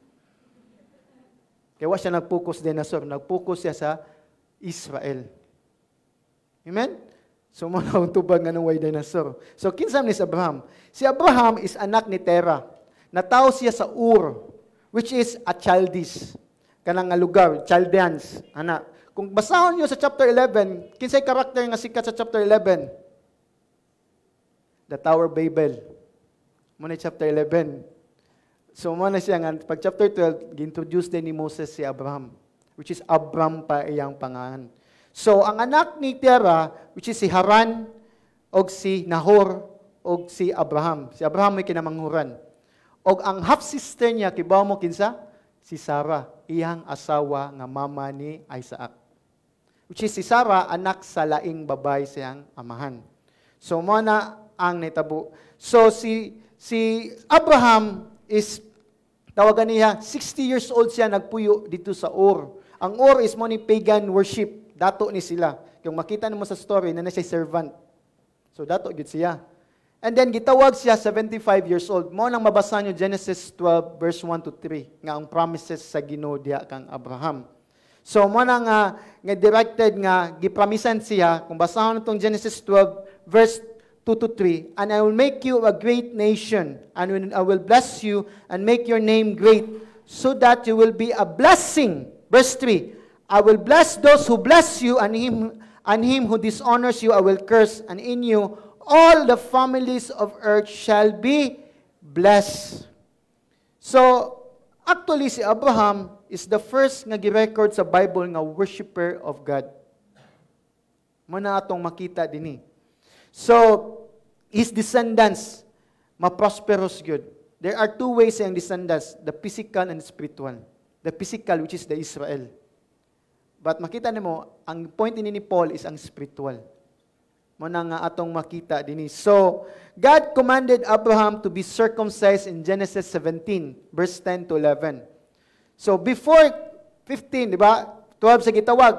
Kaya wa siya nag-focus dinosaur, nag-focus siya sa Israel. Amen? So, muna ang tubag nga ng way dinosaur. So, kinsam ni Abraham. Si Abraham is anak ni Terah. Natao siya sa Ur, which is a Chaldees. Kanang lugar, Chaldeans. Anak. Kung basahon nyo sa chapter 11, kinsay karakter nga sikat sa chapter 11? The Tower of Babel. Muna chapter 11. So, muna siya nga, pag chapter 12, gi-introduce din ni Moses si Abraham, which is Abram pa iyang pangalan. So, ang anak ni Terah, which is si Haran, o si Nahor, o si Abraham. Si Abraham may kinamanghuran. O ang half-sister niya, kibaw mo kinsa? Si Sarah, iyang asawa nga mama ni Isaac. Which is si Sarah, anak sa laing babay siyang amahan. So, muna ang nitabo. So, si Abraham is, tawagan niya, 60 years old siya nagpuyo dito sa Ur. Ang Ur is mo ni pagan worship. Dato ni sila. Kung makita mo sa story, na siya servant. So, dato gid siya. And then, gitawag siya 75 years old. Mo nang mabasa nyo Genesis 12, verse 1 to 3, nga ang promises sa Ginoo diha kang Abraham. So, mo nang nga directed nga, gipramisan siya, kung basahon itong Genesis 12, verse 2 to 3, and I will make you a great nation, and I will bless you and make your name great, so that you will be a blessing. Verse 3, I will bless those who bless you, and him who dishonors you I will curse, and in you all the families of earth shall be blessed. So, actually, si Abraham is the first nga gi-record sa Bible nga worshiper of God. Muna atong makita din. So, his descendants, ma-prosperous good. There are two ways ang descendants, the physical and spiritual. The physical, which is the Israel. But makita nimo, ang point ni Paul is ang spiritual. Muna nga atong makita din. So, God commanded Abraham to be circumcised in Genesis 17, verse 10 to 11. So, before 15, di ba? 12 sa gitawag.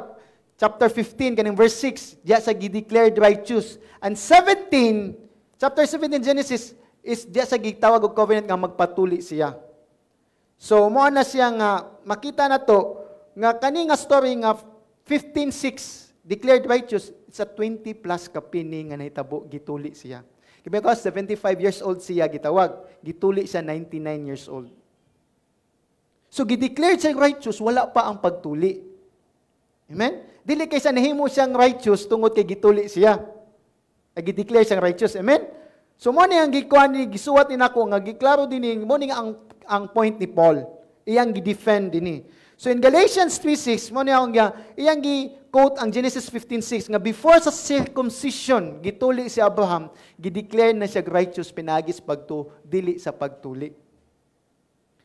Chapter 15, kaning verse 6, diya sa gi-declared righteous. And 17, chapter 17 Genesis, is diya sa gitawag og covenant nga magpatuli siya. So, mo na siya nga, makita na to, nga kani nga story nga 15:6 declared righteous, it's a 20 plus kapini nga nahitabo gituli siya. Because 75 years old siya gitawag, gituli siya 99 years old. So gi-declared siya righteous, wala pa ang pagtuli. Amen? Dili kaysa nahimo siyang righteous tungod kay gituli siya. Ay gi-declare siyang righteous. Amen? So mo ni ang gikuan ni gisuwat ni nako nga giklaro dinhi mo ni ang point ni Paul. Iyang gi-defend dinhi. So in Galatians 3:6, mo niya iyang gi-quote ang Genesis 15:6 nga before sa circumcision gituli si Abraham, gi-declare na siya righteous pinagis dili sa pagtuli.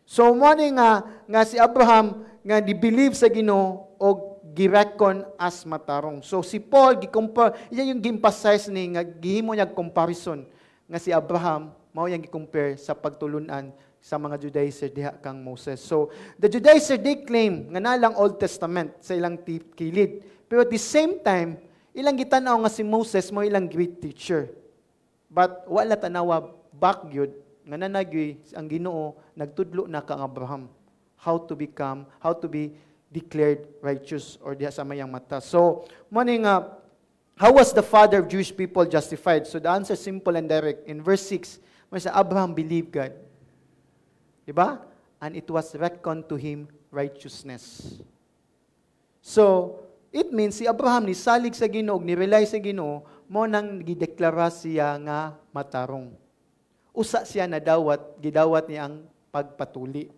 So mo ni nga si Abraham nga di-believe sa Ginoo o gi-reckon as matarong. So si Paul gi-compare, iyan yung gi-emphasize ni nga gihimo niya comparison nga si Abraham mao yang gi-compare sa pagtulunan sa mga Judaizer diha kang Moses. So, the Judaizer, they claim nga nalang Old Testament sa ilang kilid. Pero at the same time, ilang gitanaw nga si Moses mo ilang great teacher. But wala tanawa back yun, nga nanagyoy ang Ginoo nagtudlo na kang Abraham. how to be declared righteous or diha sa mayang mata. So, morning how was the father of Jewish people justified? So the answer is simple and direct. In verse 6, may sa Abraham believed God. Diba? And it was reckoned to him righteousness. So, it means si Abraham ni salig sa Ginoo, ni rely sa Ginoo, mo nang gideklara siya nga matarong. Usa siya na gidawat niya ang pagpatuli.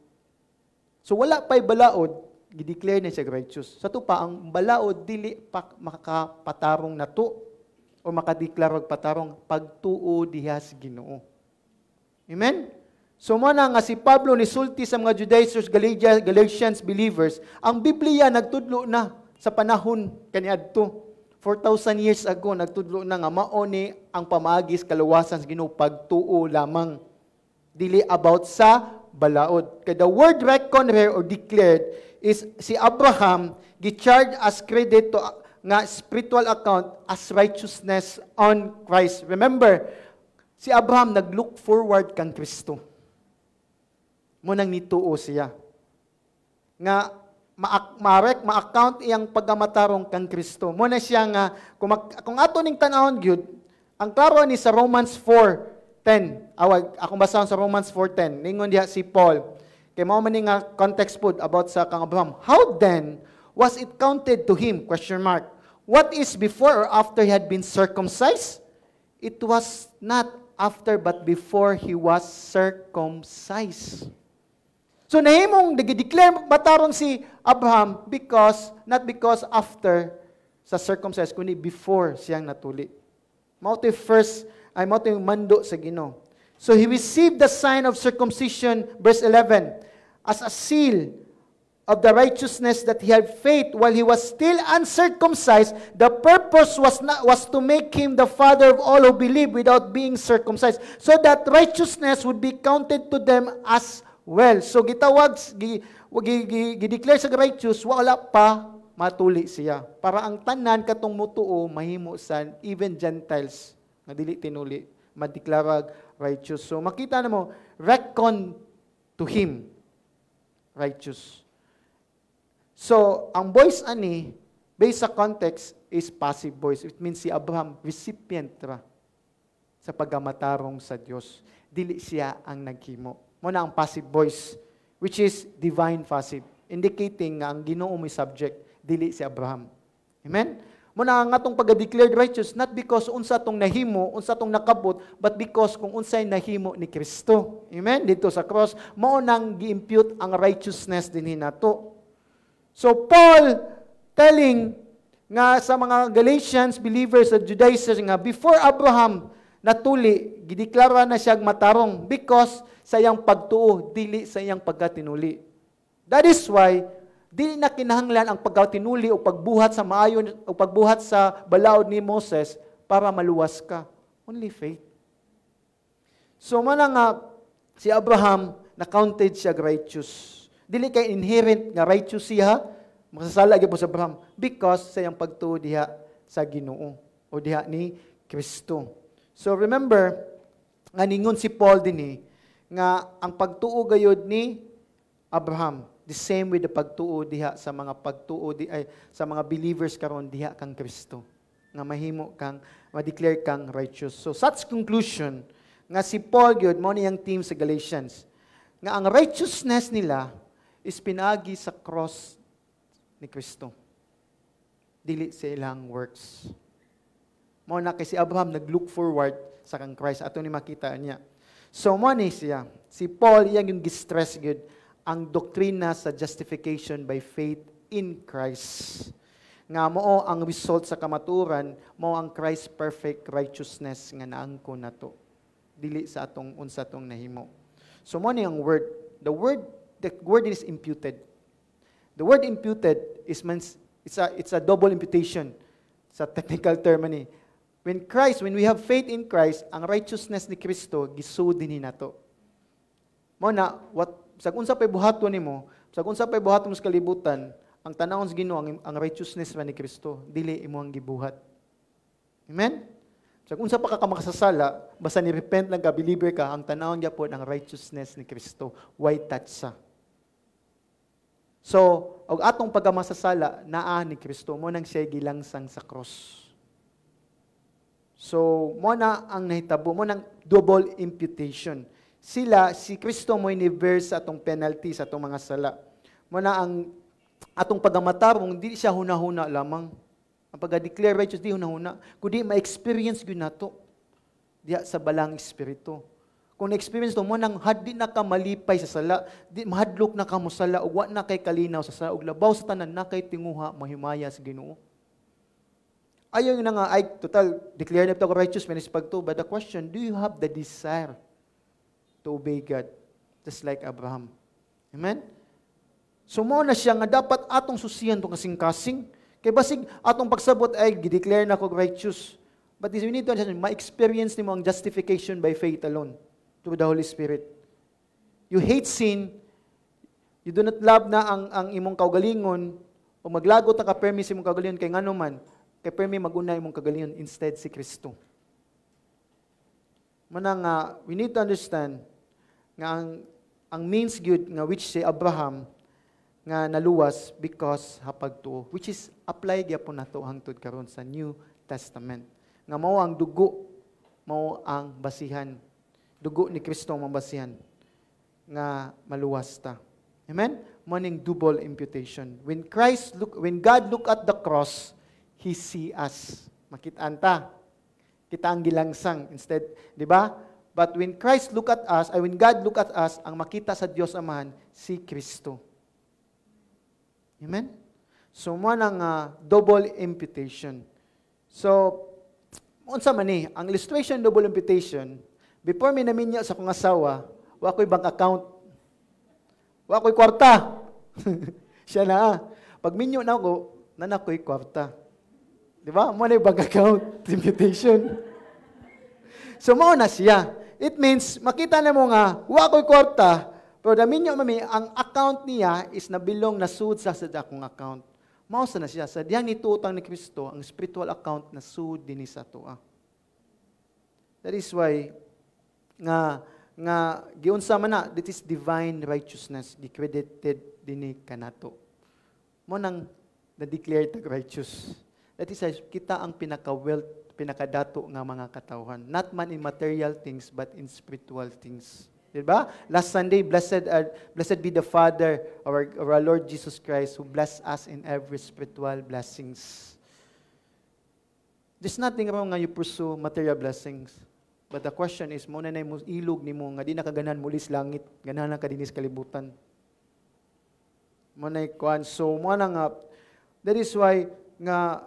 So wala pa'y balaod, gideclare niya siya righteous. Sa pa, ang balaod, dili pa makapatarong na to, o makadeklara og patarong, pagtuo diha sa Ginoo. Amen? So mo na nga si Pablo ni sulti sa mga Judaizers, Galatians believers, ang Biblia nagtudlo na sa panahon kaniadto. 4,000 years ago, nagtudlo na nga mao ni ang pamaagis kaluwasan sa Ginoo pagtuo lamang. Dili about sa balaod. Kaya the word reckoned here or declared is si Abraham gi-charge as credit to nga spiritual account as righteousness on Christ. Remember, si Abraham nag-look forward kang Kristo. Munang nituo siya. Nga ma-account iyang pagamatarong kang Kristo. Muna siya nga, kung ato ning tanahon gyud, ang klaro ni sa Romans 4:10. Akong basahan sa Romans 4:10. Ningon diha si Paul. Kay mao man nga context pod about sa kang Abraham. How then was it counted to him? Question mark. What is before or after he had been circumcised? It was not after but before he was circumcised. So nahimong nag-declare matarong si Abraham not because after sa circumcised, kundi before siyang natuli. Mao yung mando sa Ginoo. So he received the sign of circumcision, verse 11, as a seal of the righteousness that he had faith while he was still uncircumcised. The purpose was to make him the father of all who believe without being circumcised, so that righteousness would be counted to them as well. So gitawag, gideclare sa righteous, wala pa matuli siya. Para ang tanan katong mutuo, mahimo sa even Gentiles, nga dili tinuli, madeklarag righteous. So makita na mo, reckon to him, righteous. So, ang voice ani, based sa context, is passive voice. It means si Abraham, recipient ra sa pagamatarong sa Dios. Dili siya ang naghimo. Muna ang passive voice, which is divine passive, indicating nga ang Ginoo may subject, dili si Abraham. Amen? Muna ang atong pag-declared righteous, not because unsa tong nahimo, unsa tong nakabot, but because kung unsay nahimo ni Kristo. Amen? Dito sa cross, mao nang gi-impute ang righteousness dinhi nato. So Paul telling nga sa mga Galatians believers at Judaizers nga before Abraham natuli, gideklara na siya matarong because sa iyang pagtuo, dili sa iyang pagkatinuli. That is why, dili na kinahanglan ang pagkatinuli o pagbuhat sa maayon o pagbuhat sa balaod ni Moses para maluwas ka. Only faith. So, man nga, si Abraham, na-counted siya righteous. Dili kay inherent nga righteous siya, masasala gyud po sa Abraham because sa iyang pagtuo diha sa Ginoo o diha ni Kristo. So, remember, nga ningon si Paul dinhi, nga ang pagtuo gayud ni Abraham, the same with the pagtuo diha sa mga sa mga believers karon diha kang Kristo, nga mahimo kang ma-declare kang righteous. So such conclusion nga si Paul gyud mo niyang team sa Galatians nga ang righteousness nila is pinagi sa cross ni Kristo, dili sa ilang works. Mo na kay si Abraham nag-look forward sa kang Christ, ato ni makita niya. So, mo ni siya. Si Paul, iyang yung distress good, ang doktrina sa justification by faith in Christ. Nga mo ang result sa kamaturan, mo ang Christ's perfect righteousness nga naangko na to. Dili sa atong unsa tong nahimo. So, mo ni ang word. The word is imputed. The word imputed means it's a double imputation. Sa technical term ni. When we have faith in Christ, ang righteousness ni Kristo, gisud dinhi nato. Mo na, sag unsa pay buhaton nimo, sag unsa pay buhaton mo sa kalibutan, ang tanawon sa Ginoo ang righteousness man ni Kristo, dili imo ang gibuhat. Amen? Sag unsa pa ka makasasala, basta ni repent lang ka, believer ka, ang tanawon gyapon ang righteousness ni Kristo. Why touch sa? So, og atong pagamasasala naa ni Kristo mo nang siya gilangsang sa cross. So, mo na ang nahitabo, mo nang double imputation. Si Kristo mo ni-verse sa atong penalty sa atong mga sala. Mo na ang atong pagamatarong, di siya hunahuna lamang. Ang pag-declare righteous, di hunahuna. Kundi ma-experience yun nato. Diya sa balang espiritu. Kung na-experience to mo, nang di na ka malipay sa sala, di mahadlok na ka mo sala, ug wa na kay kalinaw sa sala, ug labaw sa tanan na kay tinguha, mahimaya sa Ginoo. Ayaw na nga, ay, total, declare na ito ko righteous, manis pagto. But the question, do you have the desire to obey God? Just like Abraham. Amen? So, mo na siya nga dapat atong susiyan itong kasing-kasing. Kaya basig atong pagsabot ay, gideclare na ko righteous. But we need to understand, ma-experience nimo ang justification by faith alone through the Holy Spirit. You hate sin, you do not love na ang imong kaugalingon, o maglagot na ka-permis imong kaugalingon kay ngano man, kay permi maguna imong kaugalingon instead si Kristo. Manang we need to understand nga ang means good nga which si Abraham nga naluwas because hapag tuo, which is apply gyapon nato hangtod karon sa New Testament. Nga mao ang dugo, mao ang basihan. Dugo ni Kristo ang basihan nga maluwas ta. Amen? Morning double imputation. When God look at the cross, He see us. Makitaan ta. Kita ang gilangsang instead, di ba? But when Christ look at us, when God look at us, ang makita sa Diyos Amahan, si Kristo. Amen? So, mo nang double imputation. So, unsa man ni, ang illustration double imputation, before mi naminyo sa kong asawa, wa ko'y bank account. Wa ko'y kwarta. Siya na. Pag minyo na ako, nanakoy kwarta. Di ba? Mo na yung bank account imputation. So, mo na siya. It means, makita na mo nga, wa ko'y kwarta, pero naminyo mami, ang account niya is nabilong na sud sa akong account. Mausa na siya. Sa diyan nitutang ni Kristo, ang spiritual account na sud din sa toa. That is why, nga giunsa man na, that is divine righteousness, credited din kanato. Mo nang na-declare tag righteous. That is why, kita ang pinaka-wealth, pinakadato nga mga katawhan. Not man in material things, but in spiritual things. Diba? Last Sunday, blessed be the Father of our Lord Jesus Christ who bless us in every spiritual blessings. There's nothing wrong nga you pursue material blessings. But the question is, muna na yung ilog ni mo, nga di nakaganan mulis langit, ganahan ka dinis kalibutan. Muna yung so, muna nga, that is why, nga,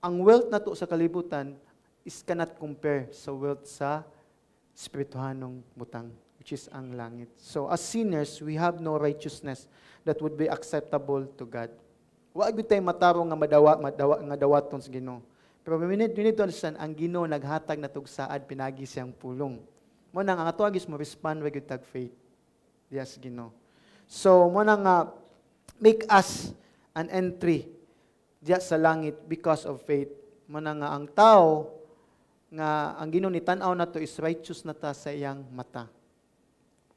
ang wealth na to sa kalibutan is cannot compare sa wealth sa spirituhanong butang, which is ang langit. So, as sinners, we have no righteousness that would be acceptable to God. Wag tayo matarong nga dawaton sa Ginoo. Pero we need to understand, ang Ginoo naghatag na tugsaad, pinagi siyang pulong. Mo nang ang ato agis mo respond with tag faith. Yes, Ginoo. So, mo nang make us an entry diya sa langit because of faith. Mo nang ang tao nga ang Ginoo ni tan-aw na to is righteous na ta sa iyang mata.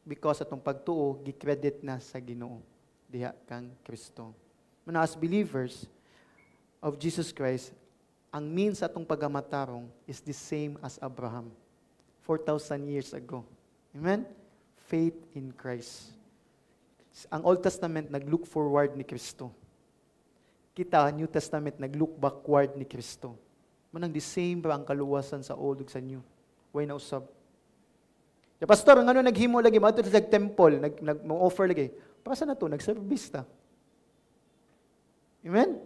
Because atong pagtuo gi-credit na sa Ginoo diha kang Kristo. Muna as believers of Jesus Christ, ang means atong pagamatarong is the same as Abraham 4,000 years ago. Amen? Faith in Christ. Ang Old Testament nag-look forward ni Kristo. Kita, New Testament nag-look backward ni Kristo. Manang the same ba ang kaluwasan sa Old ug sa New? Way na usab. Ya pastor, ngano naghimo lagi madto sa temple, nag-offer lagi. Para sa nato nag-service ta. Amen?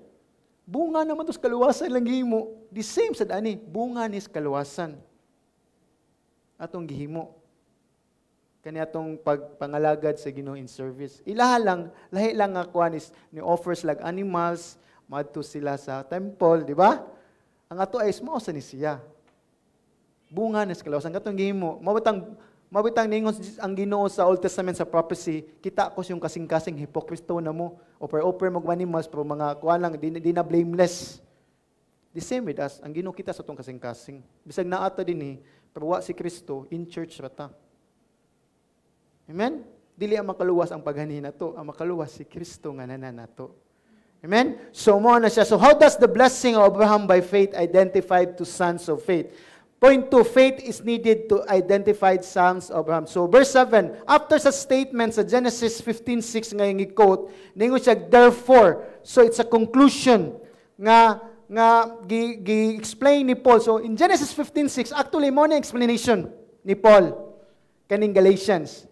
Bunga naman to sa kaluwasan lang gihimo. The same sa ani, bunga ni sa kaluwasan. Atong gihimo. Kani atong pagpangalagad sa Ginoo in service. Lahi lang nga kuan is ni offers like animals, madto sila sa temple, di ba? Ang ato ay mo sa ni siya. Bunga ni sa kaluwasan katong gihimo. Mabitang ningon ang Ginoo sa Old Testament sa prophecy, kita ko yung kasing-kasing hipokrito na mo. Offer mo animals pero mga kuan lang di na blameless. The same with us, ang Ginoo kita sa tong kasing-kasing. Bisag naata din pero wa si Kristo in church rata. Amen? dili ang makaluwas ang pagani nato, ang makaluwas si Kristo nga nato. Amen? So mo na siya. So how does the blessing of Abraham by faith identify to sons of faith? Point 2, faith is needed to identify sons of Abraham. So verse 7, after sa statement sa Genesis 15:6 nga yung i-quote, ningon siya, therefore. So it's a conclusion nga gi-explain ni Paul. So in Genesis 15:6, actually mo na explanation ni Paul kaning Galatians.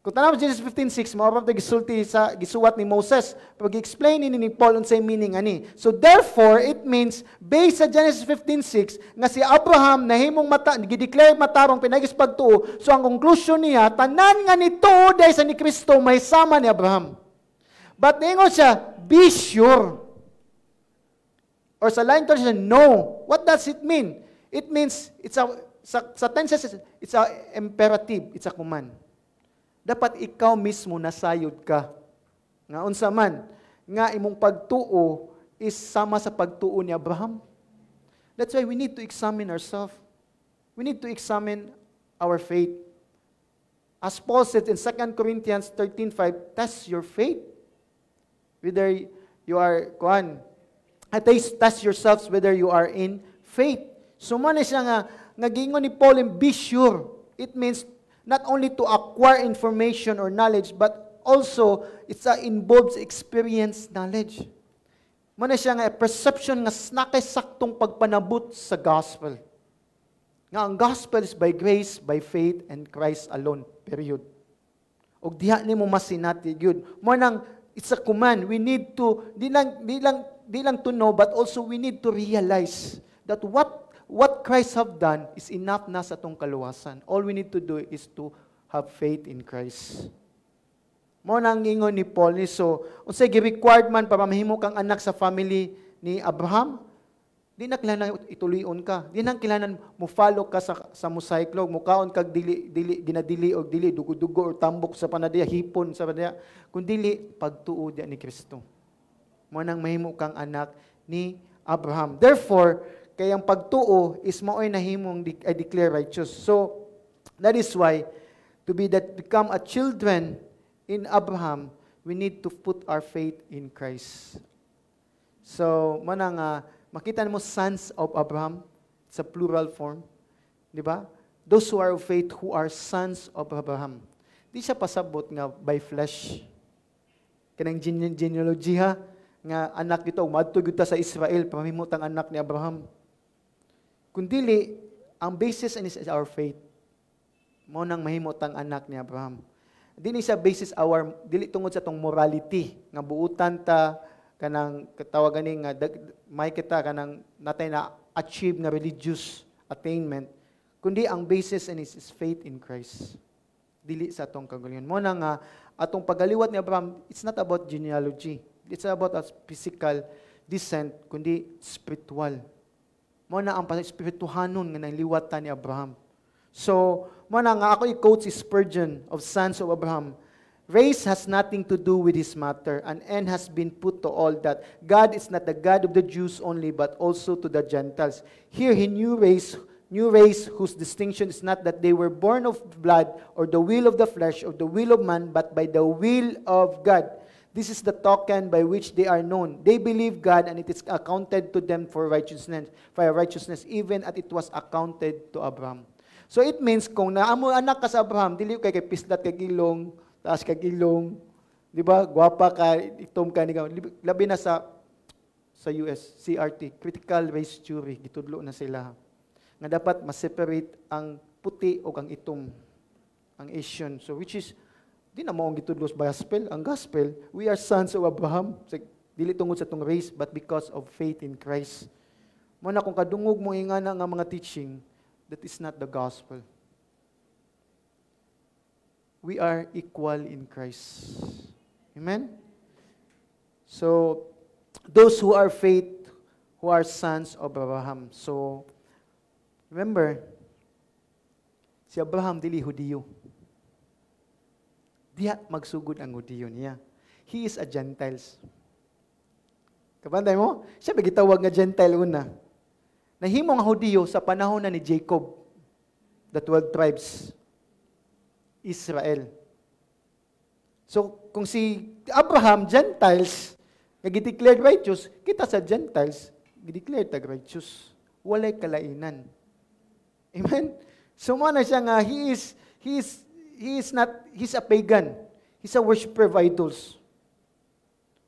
Kung tanaw Genesis 15:6, mao pa gisulti sa gisuwat ni Moses, pag explain ni Paul unsay meaning ani. So therefore, it means based sa Genesis 15:6 nga si Abraham nahimong gi-declare matarong pinagis pagtuo. So ang conclusion niya, tanan nga nituo dahil sa ni Kristo may sama ni Abraham. But ningon siya, be sure. Or sa lain translation, no. What does it mean? It means it's a sa tenses it's a imperative, it's a command. Dapat ikaw mismo nasayod ka. Nga unsa man nga imong pagtuo is sama sa pagtuo ni Abraham. That's why we need to examine ourselves. We need to examine our faith. As Paul said in 2 Corinthians 13:5, test your faith. Whether you are test yourselves whether you are in faith. So man siya nga gingon ni Paul, be sure. It means not only to acquire information or knowledge, but also it involves experience knowledge. Muna siya nga perception nga nakasaktong pagpanabot sa gospel. Nga ang gospel is by grace, by faith, and Christ alone. Period. Og diha nimo masinati gyud. Mo nang it's a command. We need to di lang to know, but also we need to realize that what Christ have done is enough na sa tong kaluwasan. All we need to do is to have faith in Christ. Mo nang ingon ni Paul ni so, unsay gi-required man para mahimo kang anak sa family ni Abraham? Di na kailangan ituloyon ka. Di na kailangan mo follow ka sa mosaiklo, mo kaon kag ginadili og dili dugo-dugo or tambok sa panadiya, hipon sa panadiya, kun dili pagtuo diya ni Kristo. Mo nang mahimo kang anak ni Abraham. Therefore, kaya ang pagtuo is maoy nahimong declare righteous. So, that is why, to become a children in Abraham, we need to put our faith in Christ. So, manang makita mo sons of Abraham, it's a plural form. Di ba? Those who are of faith, who are sons of Abraham. Di siya pasabot nga by flesh. Kanang genealogy ha, nga anak dito, umadto kita sa Israel, pamimutang anak ni Abraham. Kundili, ang basis is our faith. Mo nang mahimot ang anak ni Abraham. Dili sa basis dili tungod sa tong morality nga buutan ta kanang katawagan ni nga may kita kanang natay na achieve nga religious attainment, kundi ang basis is faith in Christ. Dili sa atong kagalingon. Mo nang atong pagaliwat ni Abraham, it's not about genealogy. It's about a physical descent, kundi spiritual. Mo na ang espirituhanon nga nangliwatan ni Abraham. So, mo na nga ako i-quote si Spurgeon of Sons of Abraham. Race has nothing to do with his matter. An end has been put to all that. God is not the God of the Jews only, but also to the Gentiles. Here he new race whose distinction is not that they were born of blood or the will of the flesh or the will of man, but by the will of God. This is the token by which they are known. They believe God, and it is accounted to them for righteousness, even as it was accounted to Abraham. So it means, kung naamo anak ka sa Abraham, dili kay pislat kay gilong, taas kay gilong, di ba? Gwapa ka, itom ka ni labi na sa US, CRT, critical race theory, gitudlo na sila. Nga dapat ma-separate ang puti o ang itom, ang Asian. So which is di na mo ang gitudlos gospel. Ang gospel, we are sons of Abraham. Dili tungod sa tong race, but because of faith in Christ. Mo na kung kadungog mo ingana nga mga teaching, that is not the gospel. We are equal in Christ. Amen? So, those who are faith, who are sons of Abraham. So, remember, si Abraham dili Hudiyo. Diya magsugod ang Hudiyo niya. He is a Gentiles. Kabantay mo? Siya gitawag nga Gentile una. Nahimong ang Hudiyo sa panahon na ni Jacob, the 12 tribes, Israel. So, kung si Abraham, Gentiles, nag-declared righteous, kita sa Gentiles, nag-declared righteous. Walay kalainan. Amen? So, na siya nga, he's a pagan. He's a worshiper of idols.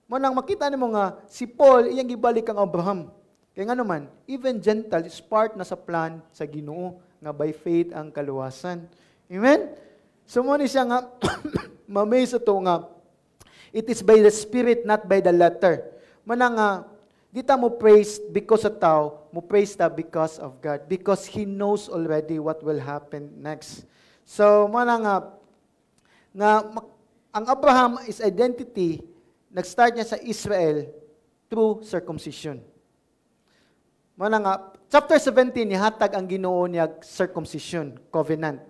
Manang makita mo nga, si Paul, iyang gibalik ang Abraham. Kaya nga naman, even Gentile is part na sa plan sa Ginoo nga by faith ang kaluwasan. Amen? So mo ni siya nga, mamay sa to nga, it is by the Spirit, not by the letter. Manang nga, di ta mo praise because sa tao, mo praise ta because of God. Because He knows already what will happen next. So, manang nga ang Abraham is identity, nag-start niya sa Israel through circumcision. Mana nga, chapter 17, nihatag ang Ginoo niya circumcision, covenant.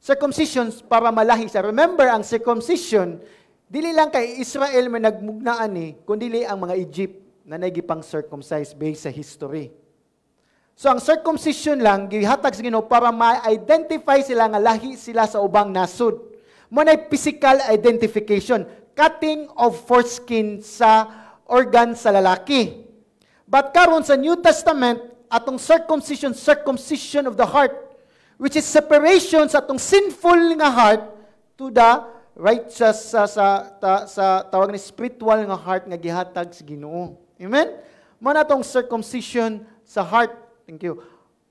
Circumcision para malahi siya. Remember, ang circumcision, dili lang kay Israel may nagmugnaan kundi ang mga Egypt na nagipang circumcise based sa history. So, ang circumcision lang, gihatag sa Ginoo para ma-identify sila nga lahi sila sa ubang nasod. Muna physical identification, cutting of foreskin sa organ sa lalaki. But karon sa New Testament, atong circumcision of the heart, which is separation sa atong sinful nga heart to the righteous sa tawag ni spiritual nga heart nga gihatag sa Ginoo. Amen? Muna atong circumcision sa heart. Thank you.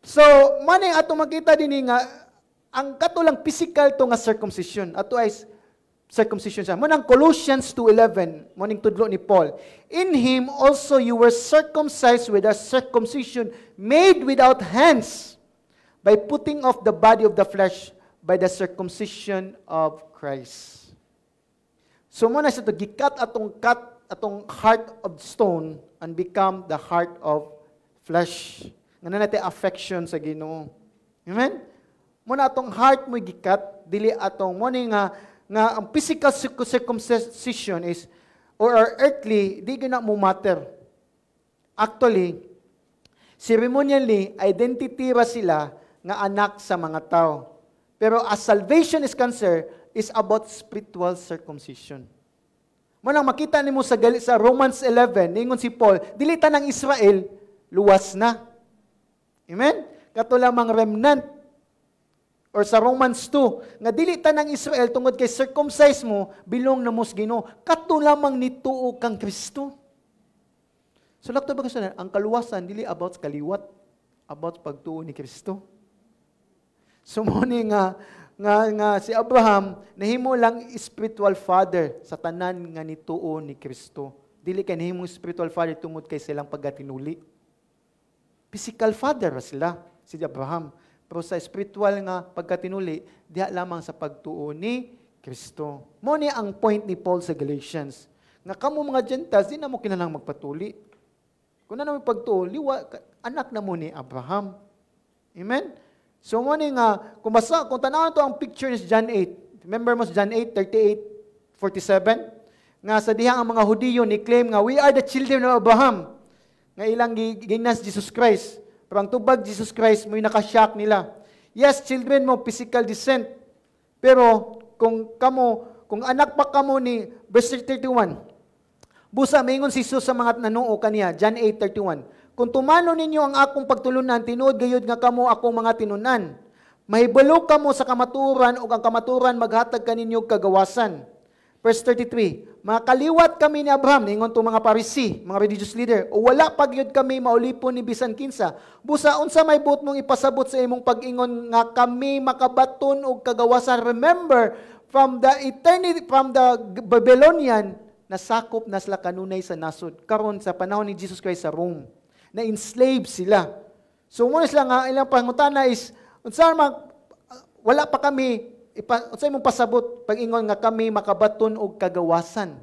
So, mani atong makita din nga ang katulang physical to nga circumcision. Ato ay circumcision siya. Munang Colossians 2:11, muning tudlo ni Paul. In Him also you were circumcised with a circumcision made without hands, by putting off the body of the flesh by the circumcision of Christ. So muna siya to gikat atong heart of stone and become the heart of flesh. Nga natin affection sa Ginoo. Amen? Muna atong heart mo gikat, dili atong muna nga ang physical circumcision is, or earthly, di gina mo matter. Actually, ceremonially, identity ra sila nga anak sa mga tao. Pero as salvation is concerned, is about spiritual circumcision. Manang makita nimo sa Romans 11, ningon si Paul, dili tanang Israel, luwas na. Amen? Kato lamang remnant. Or sa Romans 2, nga dili tanang Israel tungod kay circumcise mo, bilong na mos Ginoo. Kato lamang nituo kang Kristo. So lakto ba kasi ang kaluwasan dili about kaliwat, about pagtuo ni Kristo. So mo ni nga si Abraham nahimo lang spiritual father sa tanan nga nituo ni Kristo. Dili kay nahimo spiritual father tungod kay silang pagatinuli. Physical father sila si Abraham. Pero sa spiritual nga pagkatinuli, diha lamang sa pagtuo ni Kristo. Mo ni ang point ni Paul sa Galatians. Nga kamo mga Gentiles, di na mo kinahanglan magpatuli. Kung na mo pagtuo, anak na mo ni Abraham. Amen? So mo ni nga, kung tanawan to ang picture ni John 8. Remember mo sa John 8, 38, 47? Nga sa diha ang mga Hudiyo ni claim nga, we are the children of Abraham. Nga ilang ginas Jesus Christ. Pero ang tubag Jesus Christ, may nakashock nila. Yes, children mo, physical descent. Pero kung anak pa kamo ni, verse 31, busa, maingon si Jesus sa mga nanuo kaniya, John 8:31, kung tumano ninyo ang akong pagtulunan, tinuod gayud nga kamo akong mga tinunan. Mahibalo kamo sa kamaturan, o ang kamaturan maghatag kaninyo kagawasan. Verse 33, makaliwat kami ni Abraham, ningon to mga Parisi, mga religious leader, o wala pagyud kami maulipon ni bisan kinsa. Busa, unsa may buot mong ipasabot sa imong pag-ingon nga kami makabaton og kagawasan. Remember, from the eternity, from the Babylonian, nasakop na sila kanunay sa nasod. Karon sa panahon ni Jesus Christ sa Rome, na enslave sila. So, muna sila nga, ilang pangutana is, wala pa kami, unsay mong pasabot pag-ingon nga kami makabaton og kagawasan.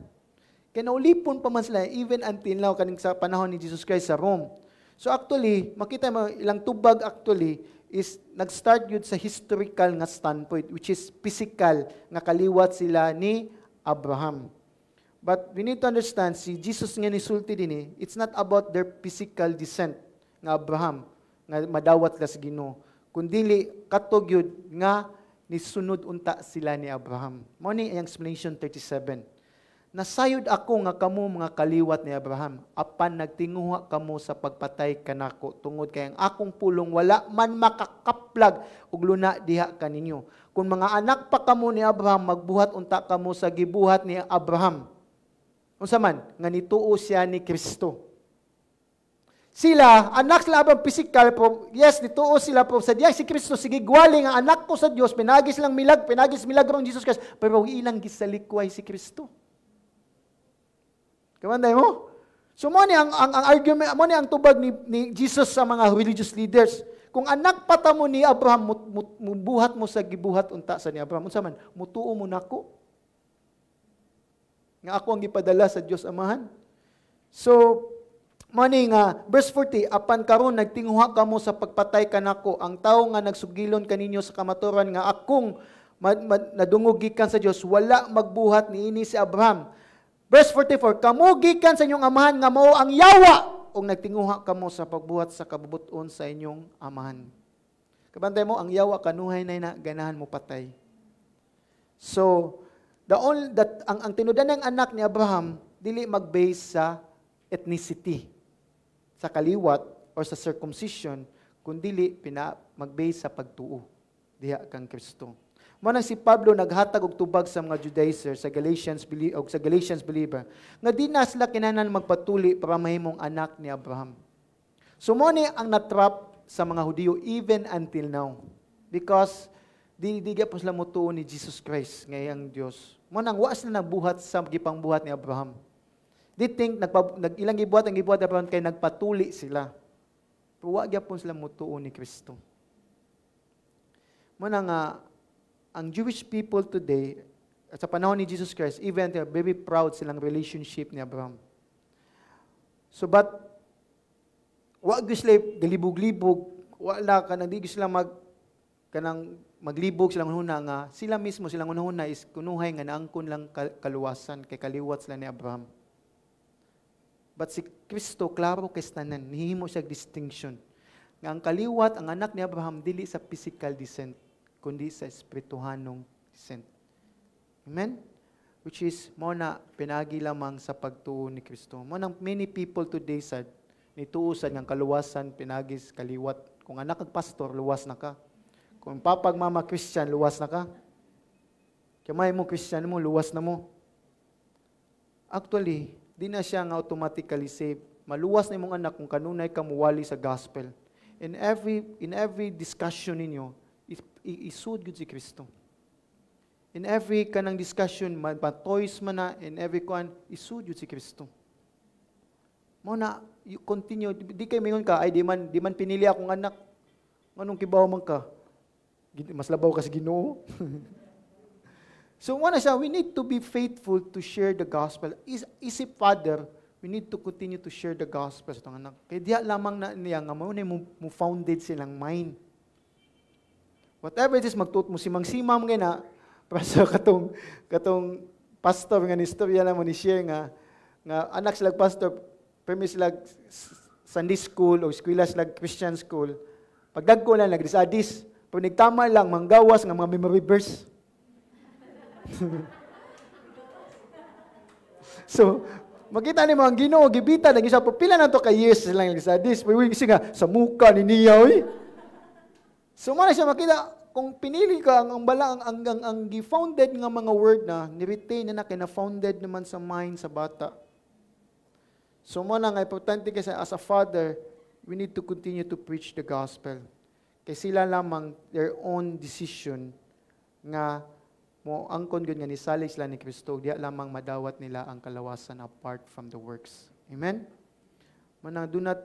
Kaya naulipon pa man sila even until now kaning sa panahon ni Jesus Christ sa Rome. So actually, makita mo ilang tubag actually is nag-start yun sa historical nga standpoint which is physical nga kaliwat sila ni Abraham. But we need to understand si Jesus nga nisulti dinhi, it's not about their physical descent nga Abraham nga madawat la sa Ginoo, kundi katog yun nga nisunod unta sila ni Abraham. Mao ni ang explanation 37. Nasayod ako nga kamo mga kaliwat ni Abraham, apan nagtinguha kamo sa pagpatay kanako tungod kay ang akong pulong wala man makakaplag ug luna diha kaninyo. Kung mga anak pa kamo ni Abraham, magbuhat unta kamo sa gibuhat ni Abraham. Unsa man nga nituo siya ni Kristo. Sila, anak sila Abraham physical, pero yes, nituo sila, pero sa diya si Kristo, sige gwali nga anak ko sa Dios, pinagis lang pinagis milagro ng Jesus Christ, pero ilang gisalikway si Kristo. Kamanday mo? So mo ni ang argument, mo ni ang tubag ni Jesus sa mga religious leaders. Kung anak pata mo ni Abraham, mubuhat mo sa gibuhat unta sa ni Abraham. Unsa man, mutuo mo nako. Nga ako ang gipadala sa Dios Amahan. So, mo ni nga verse 40, apan karon nagtinguha kamo sa pagpatay kanako, ang tawo nga nagsugilon kaninyo sa kamaturan nga akong nadungog gikan sa Dios, wala magbuhat niini si Abraham. Verse 44, kamo gikan sa inyong amahan nga mao ang yawa ug nagtinguha kamo sa pagbuhat sa kabubuton sa inyong amahan. Kabantay mo, ang yawa kanuhay na ganahan mo patay. So, ang tinudan ng anak ni Abraham, dili mag-base sa ethnicity, sa kaliwat or sa circumcision, kundi mag-base sa pagtuo diha kang Kristo. Manang si Pablo naghatag og tubag sa mga Judaizers sa Galatians believer nga di na sila kinahanglan magpatuli para mahimong anak ni Abraham. So mo ni ang natrap sa mga Hudiyo even until now because di pa sila motuo ni Jesus Christ ngayang Dios. Mo nang wa sila nagbuhat sa gipangbuhat ni Abraham. They think ilang gibuhat ni Abraham kay nagpatuli sila. Pero wa gyapon sila motuo ni Kristo. Mo nang ang Jewish people today, at sa panahon ni Jesus Christ, even they're very proud silang relationship ni Abraham. So, but, wag sila galibog-libog, wala ka nang di sila maglibog silang ununa nga, sila mismo silang ununa is kunuhay nga naangkon lang kaluwasan, kay kaliwat sila ni Abraham. But si Kristo, klaro kay tanan, nihimo siya distinction. Nga ang kaliwat, ang anak ni Abraham, dili sa physical descent, kundi sa espirituhanong descent. Amen? Which is, mo na pinagi lamang sa pagtuo ni Kristo. Mo nang many people today sad, nituusan ng kaluwasan, pinagis, kaliwat. Kung anak kag pastor, luwas na ka. Kung papag mama Christian, luwas na ka. Kamay mo Christian mo, luwas na mo. Actually, di na siya nga automatically saved. Maluwas na imong anak kung kanunay ka muwali sa gospel. In every discussion ninyo, isud gud si Kristo. In every kanang discussion, toys man na, in every kuan, isud gud si Kristo. Mo na, you continue, di kay mingon ka, ay di man pinili akong anak. Anong kibaw man ka? Mas labaw ka sa Ginoo. So mo na siya, we need to be faithful to share the gospel. Isip father, we need to continue to share the gospel sa itong anak. Kaya diya lamang na niya, nga mo na mo founded silang mind. Whatever it is, magtuot mo simang-simam nga na, para sa katong pastor nga ni istorya na mo ni share nga anak sila pastor, permis sila Sunday school o eskwela sila Christian school, pagdagko lang, nagdisadis, pag nagtama lang, manggawas nga mga memory verse. So, makita ni mga Ginoo, gibita, nag-isa po, pila na to kay years silang nagdisadis, pero kasi nga, sa muka ni niya, So, muna siya makita, kung pinili ka, ang gi-founded nga mga word na, ni-retain na kina-founded naman sa mind sa bata. So, muna nga, importante kasi as a father, we need to continue to preach the gospel. Kasi sila lamang their own decision nga mo angkon gud nga ni salig sila ni Kristo, diya lamang madawat nila ang kalawasan apart from the works. Amen? Manang do not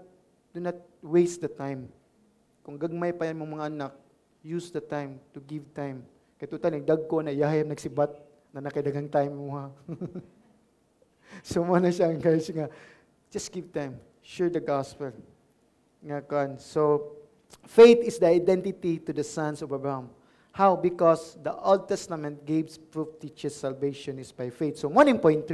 waste the time. Kung gagmay pa yan mong mga anak, use the time to give time. Kaya tuta, nagdagko na, yahayam nagsibat, na nakaidagang time mo ha. So, muna siya, encourage nga, just give time. Share the gospel. Nga kan. So, faith is the identity to the sons of Abraham. How? Because the Old Testament gives proof, teaches salvation is by faith. So, 1.3.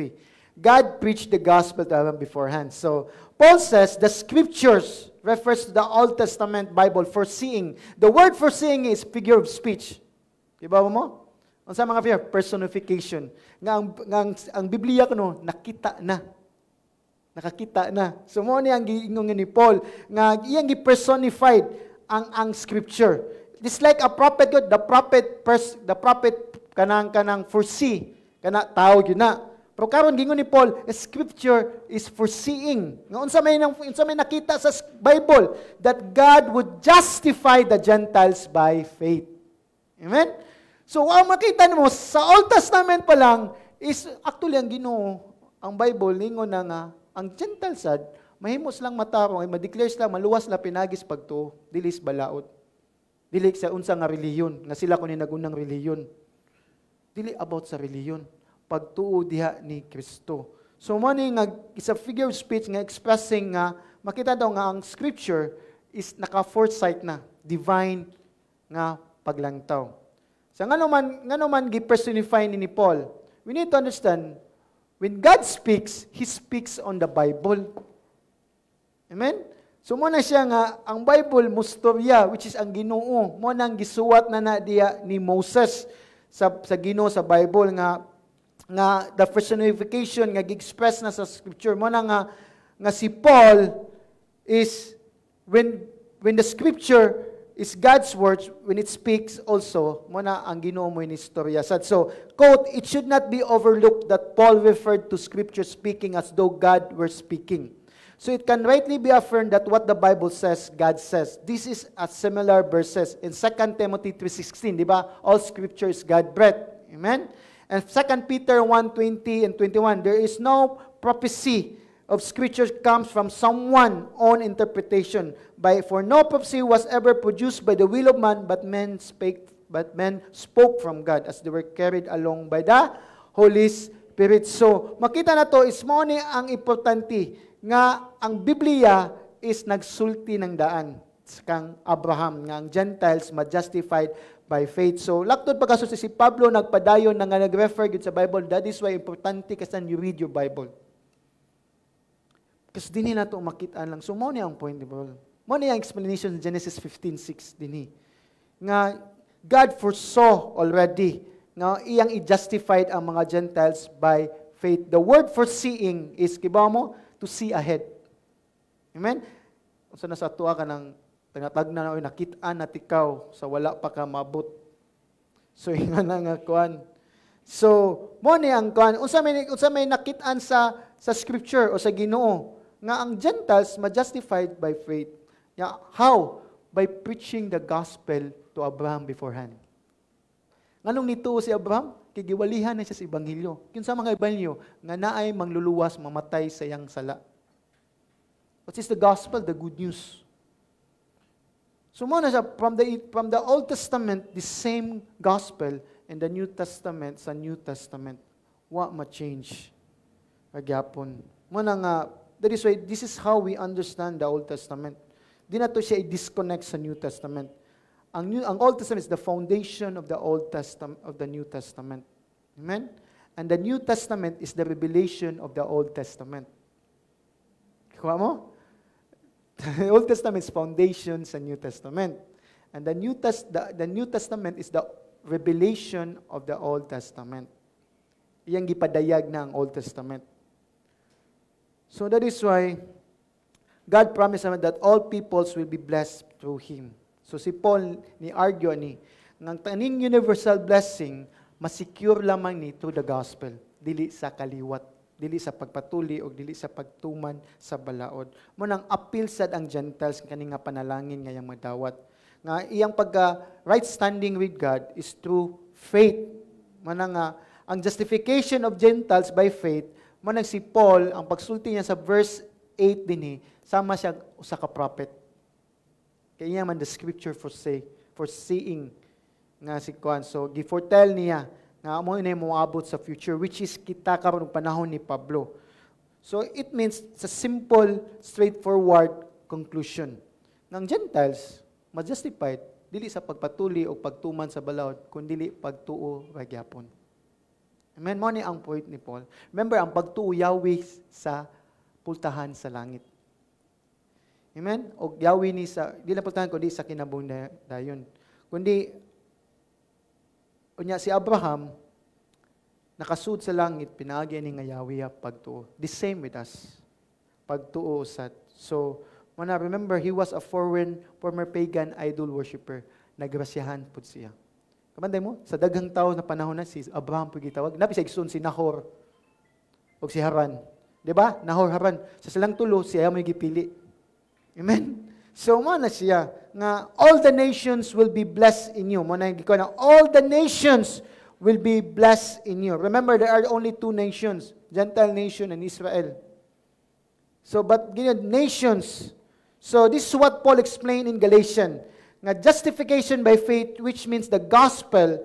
God preached the gospel to Abraham beforehand. So, Paul says the scriptures refers to the Old Testament Bible foreseeing. The word foreseeing is figure of speech. Diba mo? Unsa mga fear? Personification. Ang Biblia kuno nakita na. Nakakita na. So mo ni ang giingon ni Paul nga iyang gi-personified ang scripture. It's like a prophet God, the prophet kanang foresee kana tao gyud na. Pero karon gingon ni Paul, scripture is foreseeing. Nga unsa may nakita sa Bible that God would justify the Gentiles by faith. Amen? So ang makita mo sa Old Testament pa lang is actually ang Ginoo, ang Bible ningon na nga ang Gentiles sad mahimos lang matarong ay ma-declare sila maluwas la pinagis pagtuo dilis balaod. Dili sa unsa nga reliyon nga sila kunin nagunang reliyon. Dili about sa reliyon, pagtuo diha ni Kristo. So mo ni nga isa figure of speech nga expressing nga makita daw nga ang scripture is naka-foresight na, divine nga paglangtaw. So ngano man gi-personify ni Paul, we need to understand when God speaks, He speaks on the Bible. Amen? So mo na siya nga ang Bible mustorya, which is ang Ginoo, mo nang gisuwat na diya ni Moses sa Ginoo sa Bible nga the personification nga gi-express na sa scripture mo na nga si Paul is when the scripture is God's words, when it speaks also, mo na ang Ginoo mo ni istorya sad. So, quote, it should not be overlooked that Paul referred to scripture speaking as though God were speaking. So it can rightly be affirmed that what the Bible says, God says. This is a similar verses in 2 Timothy 3:16, di ba? All scripture is God-breathed. Amen? And 2 Peter 1:20 and 21, there is no prophecy of scripture comes from someone's own interpretation. For no prophecy was ever produced by the will of man, but men spoke from God as they were carried along by the Holy Spirit. So, makita na to, is mo ni ang importante nga ang Biblia is nagsulti ng daan kang Abraham, nga ang Gentiles ma-justified by faith. So, laktod pagkaso si Pablo nagpadayon na nga nag-refer sa Bible. That is why importante kasi you read your Bible. Kasi din na ito makitaan lang. So, mo niya ang point, di ba? Mo niya ang explanation sa Genesis 15:6 din. Nga, God foresaw already nga iyang i-justified ang mga Gentiles by faith. The word foreseeing is, kiba mo, to see ahead. Amen? Kung sa nasa tuwa ka ng tangatag na nakitaan na tikaw sa wala pa ka mabot. So, nga na nga kuan. So, mo niya ang kuan. Unsa may nakitaan sa scripture o sa Ginoo nga ang Gentiles ma-justified by faith. How? By preaching the gospel to Abraham beforehand. Nganong nito si Abraham? Kigiwalihan na siya sa Ebanghelyo. Kinsa mga Ebanghelyo nga naay mangluluwas, mamatay sa iyang sala. What is the gospel? The good news. So mo na siya, from the Old Testament, the same gospel, and the New Testament, sa New Testament, what ma-change? Pagyapon. Mo na nga, this is how we understand the Old Testament. Di na to siya i-disconnect sa New Testament. Ang Old Testament is the foundation of the Old Testament, of the New Testament. Amen? And the New Testament is the revelation of the Old Testament. Kuha mo? The Old Testament is foundation sa New Testament. And the New Testament is the revelation of the Old Testament. Iyang gipadayag na ang Old Testament. So that is why God promised that all peoples will be blessed through Him. So si Paul ni argue ni ng taning universal blessing masecure lamang ni through the gospel, dili sa kaliwat, dili sa pagpatuli o dili sa pagtuman sa balaod. Mo nang appeal sad ang Gentiles kani nga panalangin nga yang madawat. Nga iyang right standing with God is through faith. Manang ang justification of Gentiles by faith, manang si Paul ang pagsulti niya sa verse 8 dinhi, sama siya usa ka prophet. Kaya man the scripture foreseeing nga si Juan. So giforetell niya nga amo na moabot sa future, which is kita karon panahon ni Pablo. So it means it's a simple, straightforward conclusion. Ng Gentiles ma-justified dili sa pagpatuli o pagtuman sa balaod, kundi pagtuo ra gyapon. Amen. Mo ni ang point ni Paul. Remember ang pagtuo Yahweh sa pultahan sa langit. Amen? O Yahweh ni sa, di na pultahan kundi sa kinabung dayon. Kundi Unya si Abraham, nakasud sa langit, pinaagi ni nga Yahweh pagtuo. The same with us. Pagtuo usad. So, mana remember, he was a former pagan idol worshiper. Nagrasyahan po siya. Kamanday mo, sa daghang tao na panahon na, si Abraham po gitawag. Napi sa igsoon si Nahor o si Haran. Diba? Nahor, Haran. Sa silang tulo, siya mo gipili. Amen? So, na siya, nga, all the nations will be blessed in you. Muna yung giko na, all the nations will be blessed in you. Remember, there are only two nations, Gentile nation and Israel. So, but ganyan, nations. So, this is what Paul explained in Galatians. Nga justification by faith, which means the gospel,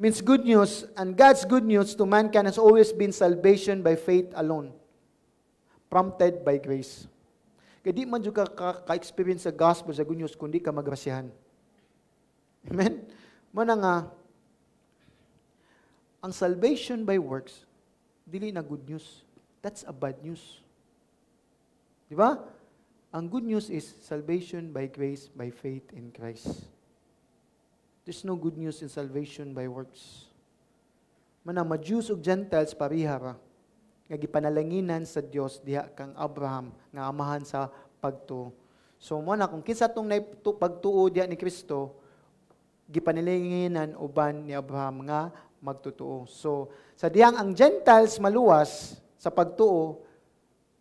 means good news, and God's good news to mankind has always been salvation by faith alone, prompted by grace. Kaya di man juga ka-experience sa gospel, sa good news, kundi ka magrasyahan. Amen? Muna nga, ang salvation by works, dili na good news. That's a bad news. Di ba? Ang good news is salvation by grace, by faith in Christ. There's no good news in salvation by works. Mana, ma-Jews ug Gentiles parihara, nga gipanalanginan sa Dios diha kang Abraham, nga amahan sa pagtuo. So, muna, kung kinsa itong pagtuo diha ni Kristo, gipanalanginan uban ni Abraham nga magtutuo. So, sa diyang ang Gentiles maluwas sa pagtuo,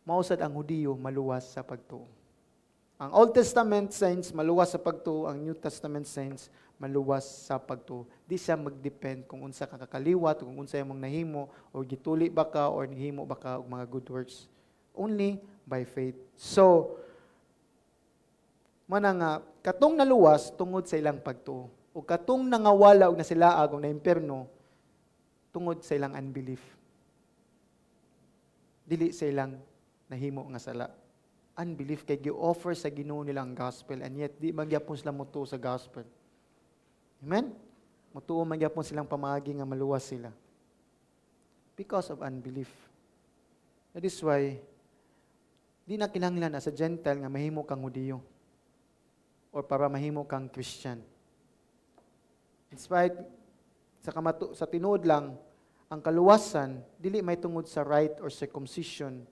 mausad ang Hudiyo maluwas sa pagtuo. Ang Old Testament saints maluwas sa pagtuo, ang New Testament saints maluwas sa pagtuo. Di siya mag-depend kung unsa ka kakaliwat, kung unsa imong nahimo, o gituli ba ka, or nahimo ba ka og mga good works. Only by faith. So, mana nga, katong naluwas tungod sa ilang pagtuo. O katong nangawala o nasilaag o na impyerno, tungod sa ilang unbelief. Dili sa ilang nahimo nga sala. Unbelief kay gi-offer sa Ginoo nilang gospel, and yet di magyapon sila mutuo sa gospel. Amen? Mutuo magyapon silang pamaagi nga maluwas sila. Because of unbelief. That is why di na kinahanglan as a Gentile nga mahimo kang Hudiyo or para mahimo kang Christian. In spite sa tinuod lang, ang kaluwasan dili may tungod sa rite or circumcision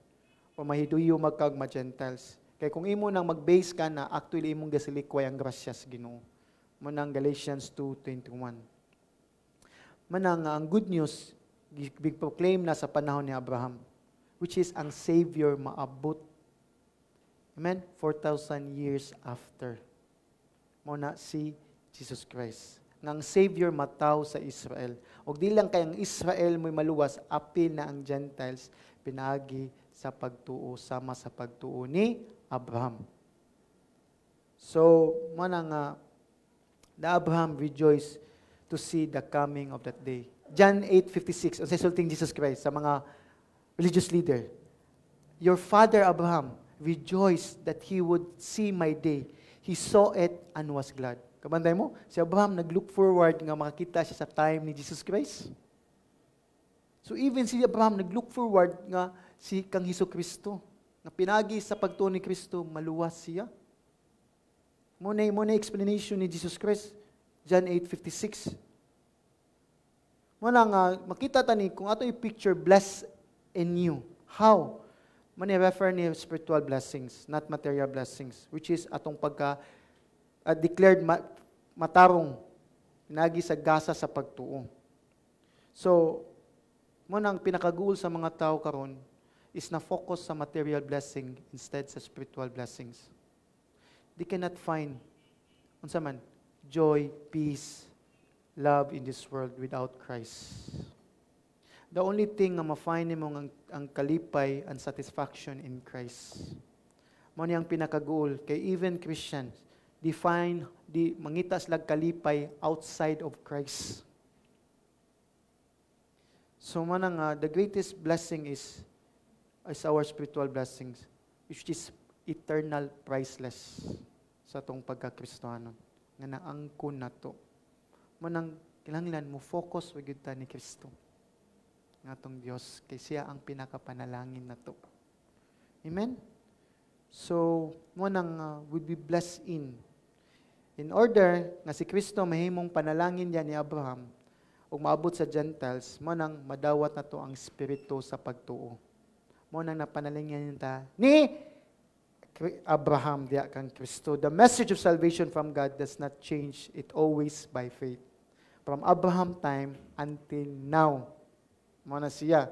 o mahiduyo magkag ma-Gentiles. Kaya kung imo nang mag-base ka na, actually imong gasilikway ang grasyas Ginoo. Manang Galatians 2:21. Manang ang good news, big-proclaim na sa panahon ni Abraham, which is ang Savior maabot. Amen? 4,000 years after. Muna si Jesus Christ. Ngang Savior mataw sa Israel. O di lang kayang Israel mo'y maluwas, apil na ang Gentiles, pinagi sa pagtuo, sama sa pagtuo ni Abraham. So, manang the Abraham rejoiced to see the coming of that day. John 8:56, ang sasulting Jesus Christ sa mga religious leader. Your father Abraham rejoiced that he would see my day. He saw it and was glad. Kabanday mo, si Abraham nag-look forward nga makakita siya sa time ni Jesus Christ. So even si Abraham nag-look forward nga si kang Hesukristo, nga pinagi sa pagtuo ni Kristo, maluwas siya. Muna explanation ni Jesus Christ, John 8:56. Muna nga, makita tani, kung ato i-picture, blessed in you. How? Muna refer ni spiritual blessings, not material blessings, which is atong declared matarong, pinagi sa gasa sa pagtuo. So, muna ang pinakagoal sa mga tao karon is na focus sa material blessing instead sa spiritual blessings. They cannot find unsa man joy, peace, love in this world without Christ. The only thing nga ma-find mo ang kalipay and satisfaction in Christ. Mao ni ang pinakagoal kay even Christians di mangita sila kalipay outside of Christ. So manang the greatest blessing is our spiritual blessings, which is eternal, priceless sa atong pagka-Kristohanon. Nga naangkon na to. Manang kinahanglan mo focus wag gyud ta ni Kristo. Nga atong Dios kay siya ang pinakapanalangin na to. Amen? So, manang would be blessed in order nga si Kristo mahimong panalangin niya ni Abraham, ug maabot sa Gentiles, mo nang madawat na to ang Espiritu sa pagtuo. Mo nang napanalingyan ta ni Abraham diya kang Kristo. The message of salvation from God does not change. It always by faith. From Abraham time until now. Mo na siya.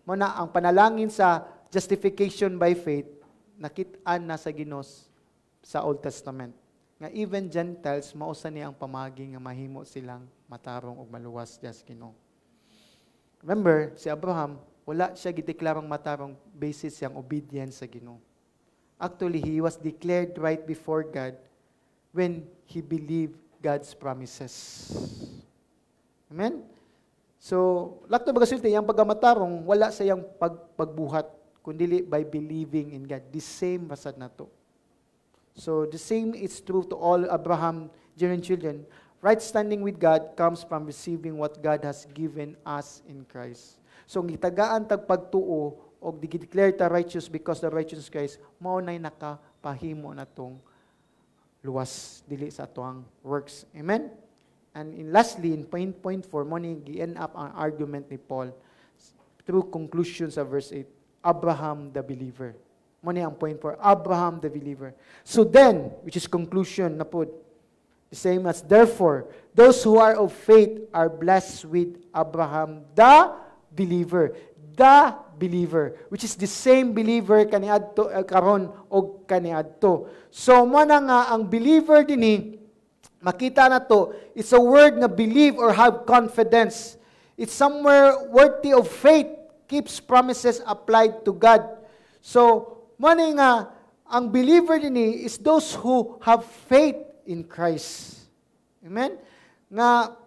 Mo na ang panalangin sa justification by faith, nakit-an na sa Ginos sa Old Testament. Nga even Gentiles, mausa niya ang pamagi nga mahimo silang matarong o maluwas diya sa Ginoo. Remember, si Abraham, wala siya gideklarang matarong basis siyang obedience sa Ginoo. Actually, he was declared right before God when he believed God's promises. Amen? So, lakto ba kasulti, yung pagkamatarong, wala sa iyang pagbuhat, kundi by believing in God. The same rasad na to. So, the same is true to all Abraham children. Right standing with God comes from receiving what God has given us in Christ. So, ang itagaan tagpagtuo, o di-declare ta righteous because the righteous Christ, mao na'y nakapahimo na tong luwas, dili sa atoang works. Amen? And lastly, in point 4, mo ni gi-end up ang argument ni Paul through conclusions of verse 8. Abraham the believer. Mo ni ang point 4, Abraham the believer. So then, which is conclusion na po, the same as, therefore, those who are of faith are blessed with Abraham the believer. The believer, which is the same believer kaniadto karon og kaniadto. So mo na nga ang believer dinhi, makita na to, it's a word nga believe or have confidence. It's somewhere worthy of faith, keeps promises applied to God. So mo na nga ang believer dinhi is those who have faith in Christ. Amen? Nga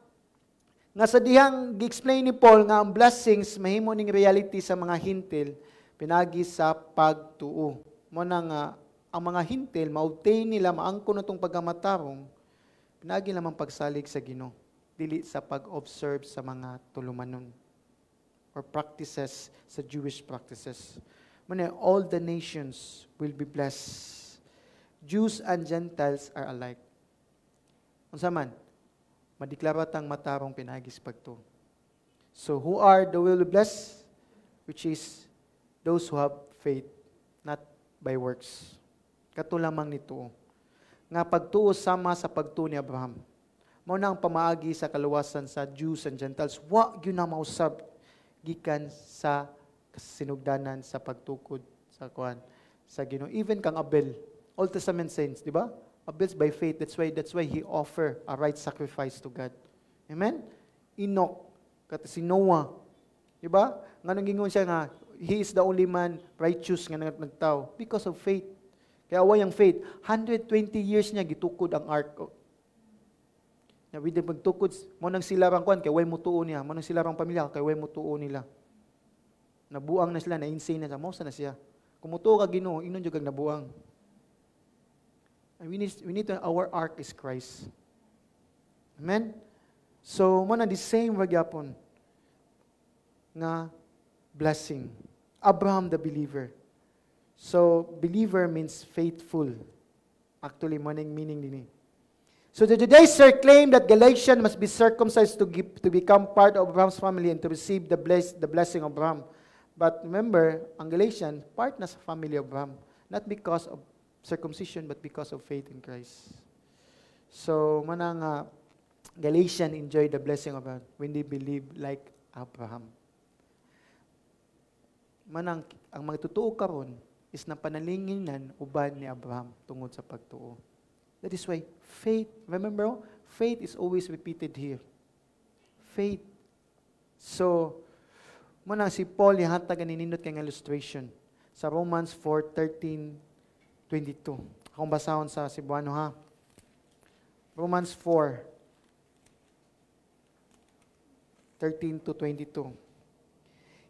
sa dihang gi-explain ni Paul nga ang blessings mahimo ning reality sa mga hintil pinagi sa pagtuo. Mo na nga ang mga hintil maobtain nila maangkon atong pagamatarong pinagi lamang pagsalig sa Ginoo, dili sa pag-observe sa mga tulumanon or practices sa Jewish practices. Mo na all the nations will be blessed. Jews and Gentiles are alike. Unsa man? Madiklaratang matarong pinagis pagto. So, who are the will be blessed? Which is those who have faith, not by works. Kato lamang nito. Nga pagtuo sama sa pagtuo ni Abraham. Mao na ang pamaagi sa kaluwasan sa Jews and Gentiles. Wa gyud na mausab gikan sa sinugdanan sa pagtukod sa kuan sa Ginoo. Even kang Abel, Old Testament saints, di ba? Abel's by faith. That's why he offer a right sacrifice to God. Amen? Enoch, kata si Noah, di ba? Nganong gingon siya nga, he is the only man righteous nga nagtao because of faith. Kaya away ang faith. 120 years niya gitukod ang ark. With the pagtukod, mo nang silarang kuan kay way mutuo niya, mo nang silarang pamilya kay way mutuo nila. Nabuang na sila, na-insane na siya, mausa na siya. Kumutuo ka Ginoo, ingnon jud kag nabuang. We need to, our ark is Christ. Amen? So, mo na the same magyapon na blessing. Abraham the believer. So, believer means faithful. Actually, mo na yung meaning din. So, the Judaizers claim that Galatians must be circumcised to become part of Abraham's family and to receive the blessing of Abraham. But remember, ang Galatians, part na sa family of Abraham. Not because of circumcision, but because of faith in Christ. So, manang Galatians enjoy the blessing of God when they believe like Abraham. Manang, ang magtutuo karon is na panalinginan uban ni Abraham tungod sa pagtuo. That is why faith, remember, faith is always repeated here. Faith. So, manang si Paul ihatag ganinindot kay illustration sa Romans 4:13-22. Akong basahon sa Cebuano ha. Romans 4:13-22.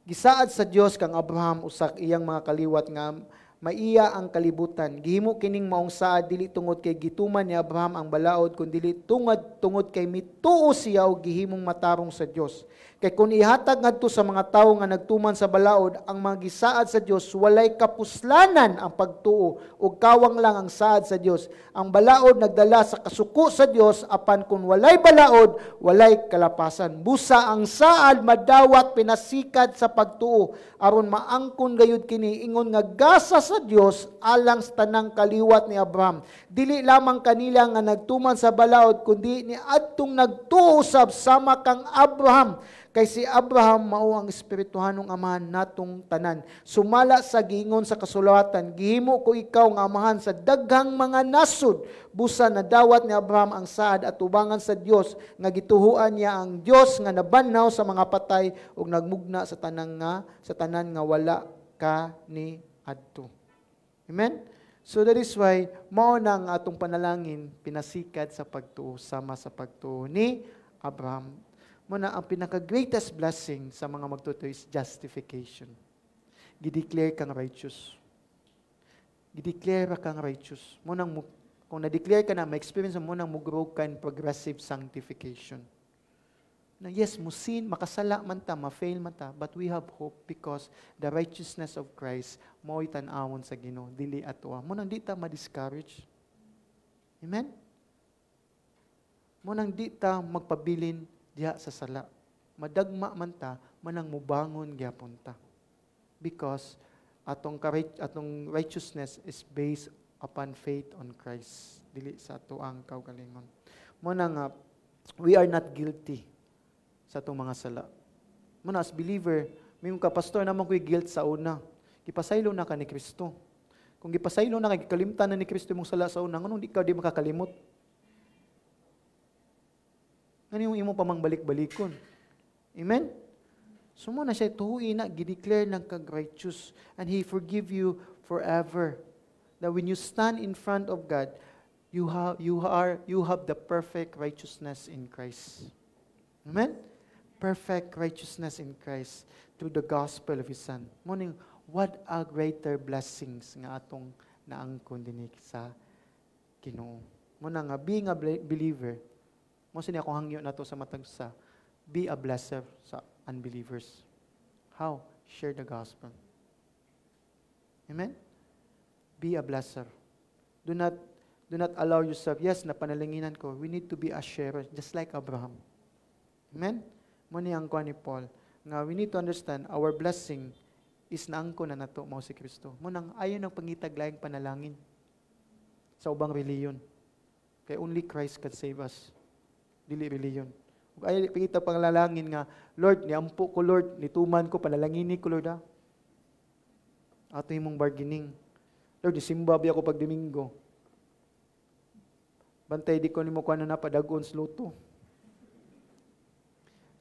Gisaad sa Dios kang Abraham usak iyang mga kaliwat nga maiya ang kalibutan. Gihimo kining maong saad dili tungod kay gituman ni Abraham ang balaod kundi tungod kay mituo siya og gihimong matarong sa Dios. Kay kung ihatag ngadto sa mga tawo nga nagtuman sa balaod, ang mga gisaad sa Dios walay kapuslanan ang pagtuo ug kawang lang ang saad sa Dios. Ang balaod nagdala sa kasuko sa Dios apan kung walay balaod, walay kalapasan. Busa ang saad madawat pinasikat sa pagtuo aron maangkon gayud kini ingon nga gasa sa Dios alang sa tanang kaliwat ni Abraham. Dili lamang kanila nga nagtuman sa balaod kundi ni adtong nagtuo usab sama kang Abraham. Kay si Abraham mao ang espirituhanong amahan natong tanan. Sumala sa giingon sa kasulatan, gihimo ko ikaw nga amahan sa daghang mga nasod. Busa na dawat ni Abraham ang saad at tubangan sa Dios nga gituhuan niya ang Dios nga nabanhaw sa mga patay ug nagmugna sa tanan nga wala ka ni adto. Amen. So that is why mao nang atong panalangin pinasikat sa pagtuo sama sa pagtuo ni Abraham. Muna, ang pinaka-greatest blessing sa mga magtuto is justification. Gideclare kang righteous. Gideclare kang righteous. Muna, kung na-declare ka na, ma-experience mo nang mag-grow ka in progressive sanctification. Na yes, musin, makasala man ta, ma-fail man ta, but we have hope because the righteousness of Christ, mo'y tanawon sa Ginoo, dili atwa. Muna, di ta ma-discourage. Amen? Muna, di ta magpabilin diha sa sala. Madagma man ta, manang mubangon gyapon ta. Because atong righteousness is based upon faith on Christ. Dili sa atuang kaugalingon. Muna nga, we are not guilty sa atong mga sala. Muna as believer, may mga pastor naman ko'y guilt sa una. Gipasaylo na ka ni Kristo. Kung gipasaylo na ka, kalimtan na ni Kristo mong sala sa una, anong di ka di makakalimot? Ano yung imo pamang balik-balikon? Amen? So muna siya, tuhuin na, gideclare ng kag-righteous, and He forgive you forever. That when you stand in front of God, you have the perfect righteousness in Christ. Amen? Perfect righteousness in Christ through the gospel of His Son. Muna, what a greater blessings nga atong naangkon dinik sa Ginoo. Muna nga, being a believer, mo sini akong hangyo na to sa matag sa be a blesser sa unbelievers. How? Share the gospel. Amen? Be a blesser. Do not allow yourself, yes, napanalanginan ko, we need to be a sharer, just like Abraham. Amen? Muna ang kuha ni Paul, nga we need to understand, our blessing is naangko na nato mo si Kristo. Munang ayon ang pangitag laing panalangin sa ubang reliyon. Kay only Christ can save us. Dili reliyon. Ug ay pangita panglalangin nga, Lord, niampo ko Lord, nituman ko panalangini ko Lord. Ato imong bargaining. Lord, simba biya ko pag Domingo. Bantay di ko nimo kuno na padagon sa luto.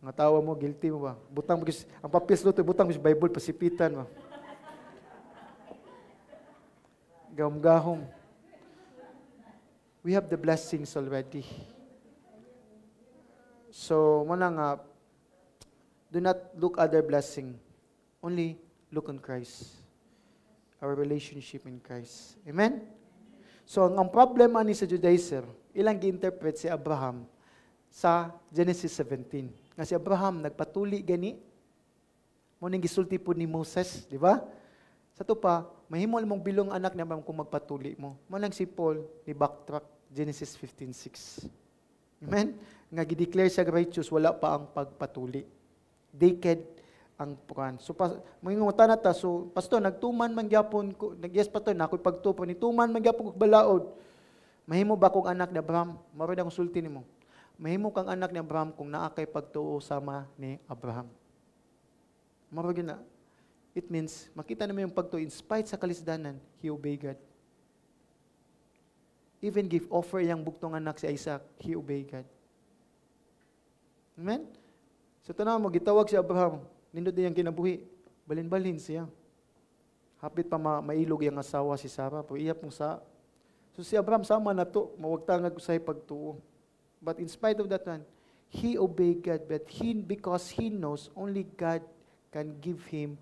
Nga tawa mo, guilty mo ba? Butang mo ang papel sa luto, butang mo sa Bible pasipitan mo. Gahom-gahom. We have the blessings already. So, muna nga, do not look other blessing. Only look on Christ. Our relationship in Christ. Amen? So, ang problema ni sa Judaizer, ilang gi-interpret si Abraham sa Genesis 17. Nga si Abraham, nagpatuli gani. Muning gisulti po ni Moses, di ba? Sa to pa, mahimol mong bilong anak ni Abraham kung magpatuli mo. Munang si Paul, ni backtrack, Genesis 15:6. Amen? Nga gideclare siya righteous, wala pa ang pagpatuli. Naked ang pukan. So, mangingutan na ta, so, pastor, nagtuman man gyapon ko, yes, pastor, na ako'y pagtupo, nituman man gyapon ko balaod. Mahimo ba kong anak ni Abraham? Maroon akong sulti nimo. Mahimo kang anak ni Abraham kung naa kay pagtuo sama ni Abraham. Maroon na. It means, makita naman yung pagtuo, in spite sa kalisdanan, he obey God. Even give offer yung buktong anak si Isaac, he obey God. Amen? So tanaw mo, gitawag si Abraham, nindot din yung kinabuhi, balin-balin siya. Hapit pa mailog yung asawa si Sarah, po iya pong sa. So si Abraham sama na to, mawagtangag sa pagtuo. But in spite of that one, he obeyed God, but because he knows only God can give him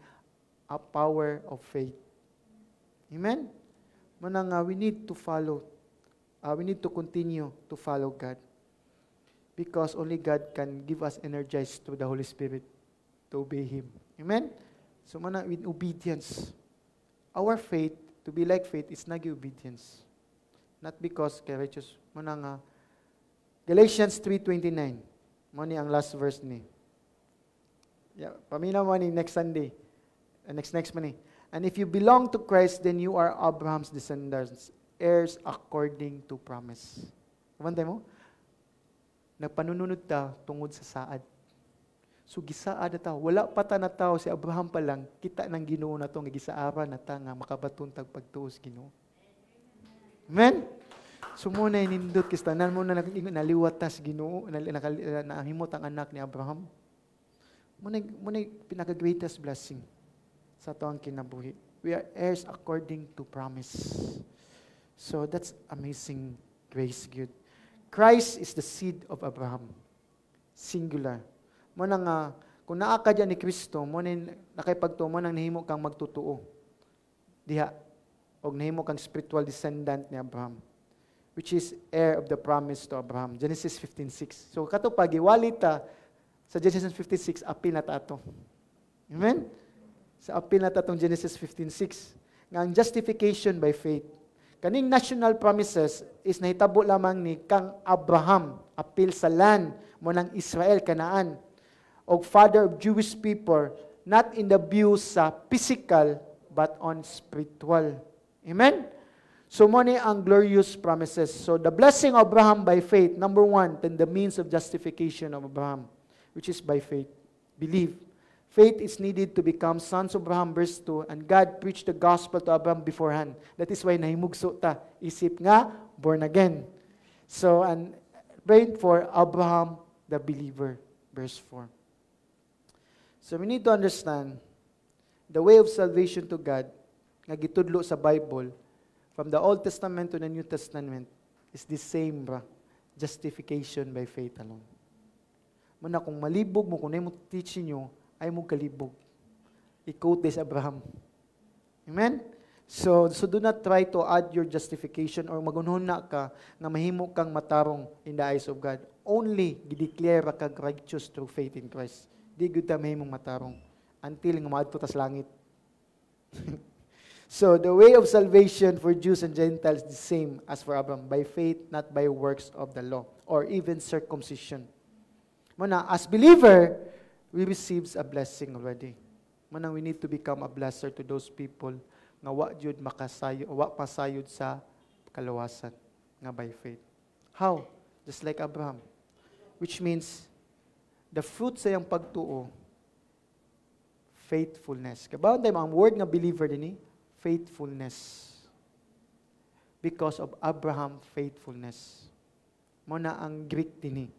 a power of faith. Amen? Manang we need to follow. We need to continue to follow God. Because only God can give us energized through the Holy Spirit to obey Him. Amen? So, mana with obedience. Our faith, to be like faith, is nagi obedience. Not because kay righteous. Mana nga, Galatians 3:29. Mo ni ang last verse ni. Yeah, pamina mo ni next Sunday. Next man ni. And if you belong to Christ, then you are Abraham's descendants, heirs according to promise. Kabantay mo? Nagpanununod ta tungod sa saad. So gisaad na tao. Wala pa ta na tao, si Abraham pa lang, kita ng Ginoo na to, nga gisaara na ta, nga makabatuntag pagtuos Ginoo. Amen? So muna inindot, kistanan mo na naliwatas Ginoo, nahimot ang anak ni Abraham. Muna pinaka-greatest blessing sa to ang kinabuhi. We are heirs according to promise. So that's amazing grace, good. Christ is the seed of Abraham. Singular. Mo nang kung naa ka diyan ni Kristo, mo nin nakaypagtuo mo nang nahimo kang magtutuo. Diha og nahimo kang spiritual descendant ni Abraham, which is heir of the promise to Abraham. Genesis 15:6. So kato pag iwalita sa Genesis 15:6 apil na ta ato. Amen. Sa apil na ta tong Genesis 15:6 nga ang justification by faith. Kaning national promises is nahitabo lamang ni kang Abraham, apil sa land mo ng Israel, Canaan, o father of Jewish people, not in the view sa physical, but on spiritual. Amen? So, mo ni ang glorious promises. So, the blessing of Abraham by faith, number one, then the means of justification of Abraham, which is by faith. Believe. Faith is needed to become sons of Abraham, verse 2, and God preached the gospel to Abraham beforehand. That is why nahimugso ta. Isip nga, born again. So, and praying for Abraham, the believer, verse 4. So, we need to understand the way of salvation to God, nga gitudlo sa Bible, from the Old Testament to the New Testament, is the same, bra. Justification by faith alone. Muna, kung malibog mo, kung na mo teaching nyo, ay mo kalibog. I-quote this Abraham. Amen? So do not try to add your justification or magunhon na ka na mahimo kang matarong in the eyes of God. Only gideclare kag righteous through faith in Christ. Di gud ta mahimong matarong until nga maadto tas langit. So the way of salvation for Jews and Gentiles is the same as for Abraham, by faith, not by works of the law or even circumcision. Muna, as believer, we receives a blessing already. Manang we need to become a blesser to those people nga wa jud pasayod sa kalawasan nga by faith. How? Just like Abraham. Which means the fruit sa iyang pagtuo, faithfulness. Kabaon tayo ang word nga believer dinhi, faithfulness. Because of Abraham faithfulness. Mo na ang Greek dinhi.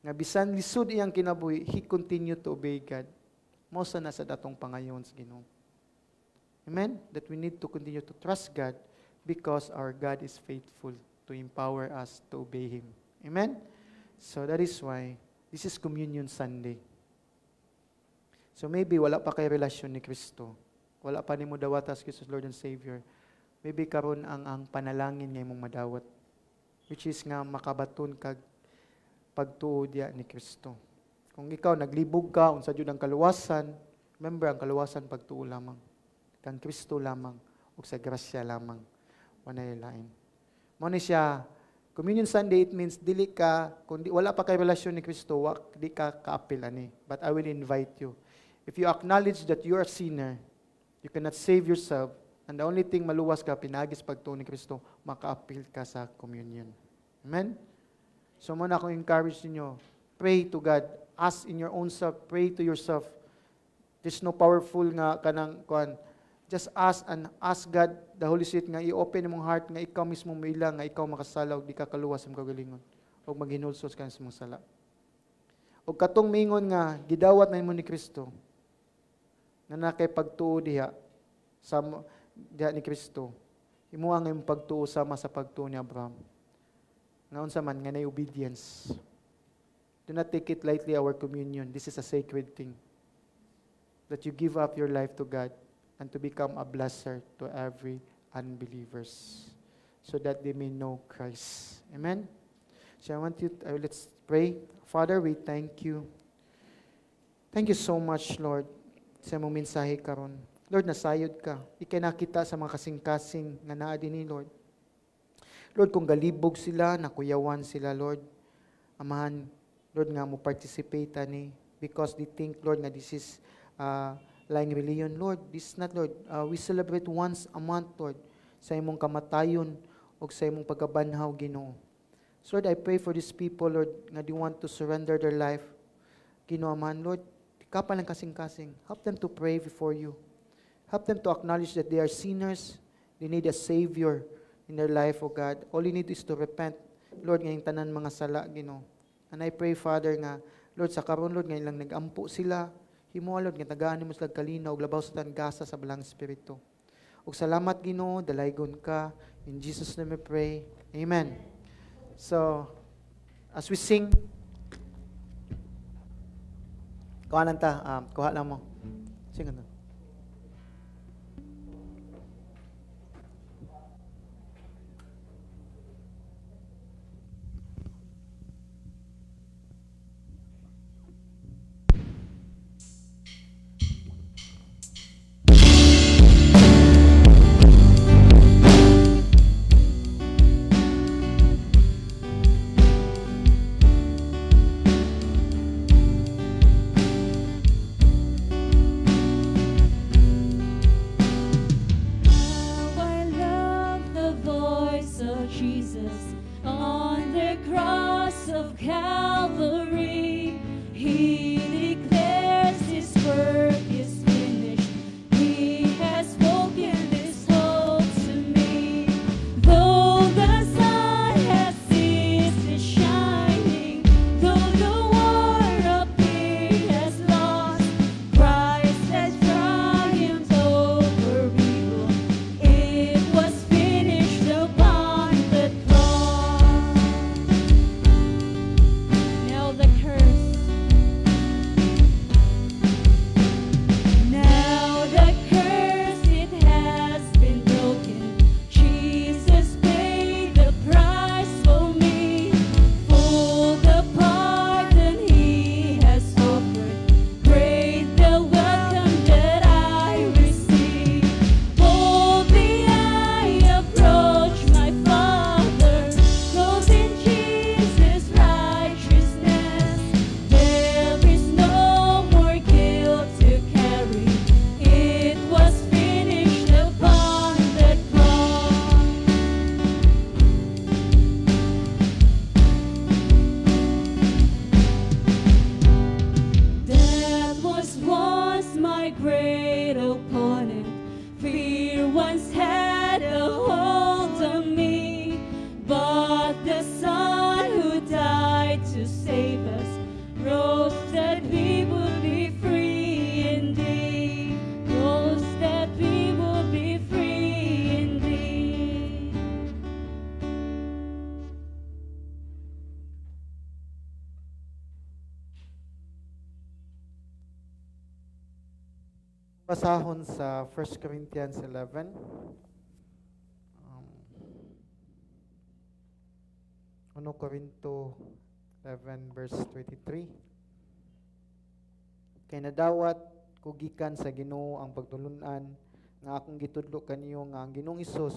Nga bisan lisod iyang kinabuhi, he continued to obey God. Mosa na sa datong pangayon sa Ginoo. Amen? That we need to continue to trust God because our God is faithful to empower us to obey Him. Amen? So that is why this is Communion Sunday. So maybe wala pa kay relasyon ni Kristo. Wala pa nimo dawatas Kristo Lord and Savior. Maybe karon ang panalangin nga imong madawat, which is nga makabaton kag pagtuo diya ni Kristo. Kung ikaw naglibog ka unsa jud ang kaluwasan, remember ang kaluwasan pagtuo lamang kang Kristo lamang ug sa grasya lamang, wanay lain. Mo ni siya Communion Sunday, it means dili ka kundi wala pa kay relasyon ni Kristo, di ka kaapil ani. But I will invite you. If you acknowledge that you are a sinner, you cannot save yourself, and the only thing maluwas ka pinagis pagtuo ni Kristo, makaapil ka sa communion. Amen? So muna akong encourage ninyo, pray to God. Ask in your own self, pray to yourself. There's no powerful nga kanang kuan. Just ask and ask God, the Holy Spirit, nga i-open imong heart, nga ikaw mismo maila, nga ikaw makasala, o di ka kaluwas sa kagalingon. O maghinulsos ka sa mong sala. O katong mingon nga, gidawat na mo ni Kristo, nga nakay pagtuo diha, diha ni Kristo, imuha nga yung pagtuo sama sa pagtuo ni Abraham. Ngaon sa man, nga na obedience. Do not take it lightly, our communion. This is a sacred thing. That you give up your life to God and to become a blesser to every unbelievers so that they may know Christ. Amen? So I want you, let's pray. pray. Father, we thank you. Thank you so much, Lord, sa mong mensahe karon. Lord, nasayod ka. Ikinakita sa mga kasing-kasing nga naa dinhi, Lord. Lord, kung galibog sila, nakuyawan sila, Lord. Amahan, Lord, nga mo participate ani because they think, Lord, nga this is lying religion. Lord, this is not, Lord. We celebrate once a month, Lord, sa imong kamatayon o sa imong pagkabanhaw, Ginoo. So, Lord, I pray for these people, Lord, nga they want to surrender their life. Ginoo, man, Lord, kapal ng kasing-kasing. Help them to pray before you. Help them to acknowledge that they are sinners. They need a Savior in their life, O God. All you need is to repent, Lord, ngayong tanan mga sala, Ginoo. And I pray, Father, nga, Lord, sa karon, Lord, ngayon lang nag-ampo sila. Himo, Lord, nga tagaan mo sila kalinaw, labaw sa gasa sa balang Espiritu. Ug salamat, Ginoo, dalaygon ka. In Jesus' name we pray. Amen. So, as we sing, kuha lang ta, kuha lang mo. Sing na. Pasahon sa 1 Corinthians 11. 1 Corinto 11 verse 23. Kay nadawat ko gikan sa Ginoo ang pagtulunan nga akong gitudlo kaniyo nga ang Ginoong Hesus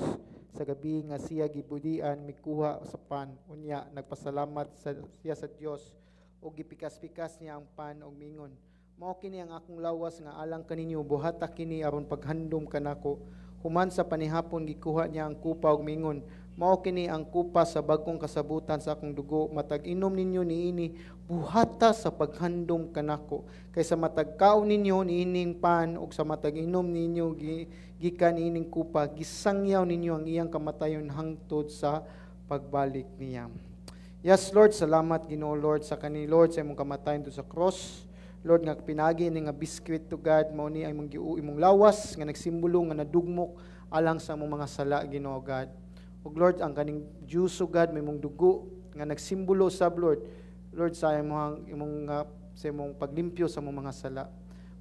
sa gabi nga siya gibudian mikuha sa pan unya nagpasalamat siya sa Dios ug gipikas-pikas niya ang pan ug mingon. Mao kini ang akong lawas nga alang kaninyo buhata kini aron paghandom kanako. Human sa panihapon gikuha niya ang kupa ug mingon. Mao kini ang kupa sa bagong kasabutan sa akong dugo. Matag inom ninyo niini buhata sa paghandom kanako. Kaysa matag kaon ninyo niining pan ug sa matag inom ninyo gikan niining kupa gisangyaw ninyo ang iyang kamatayon hangtod sa pagbalik niya. Yes, Lord, salamat Ginoo Lord sa kani Lord sa imong kamatayon sa cross. Lord, nga pinagi ni nga biskwit to God, mao ni imong imong lawas nga nagsimbolo nga nadugmok alang sa imong mga sala Ginoo God. Ug Lord, ang kaning juice God may imong dugo nga nagsimbolo sab Lord. Lord sa imong sa imong paglimpyo sa imong mga sala.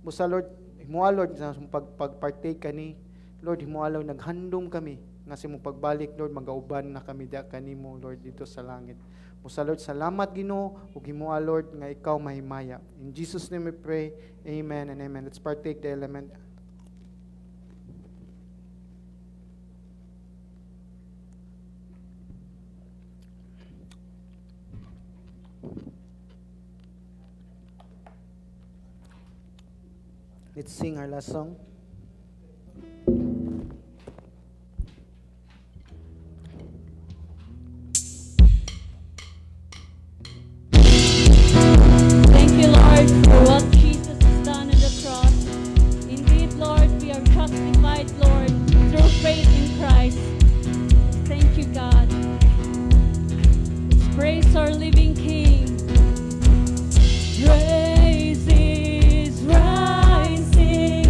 Busa Lord, himuha Lord sa pagpartake kani. Lord, himuha Lord naghandom kami nga sa imong pagbalik Lord magauban na kami da kanimo Lord dito sa langit. O sa Lord, salamat Ginoo ug himoa Lord nga ikaw mahimaya. In Jesus name we pray. Amen and amen. Let's partake the element. Let's sing our last song. Thank you, Lord, for what Jesus has done on the cross. Indeed, Lord, we are justified, Lord, through faith in Christ. Thank you, God. Let's praise our living King. Praise is rising.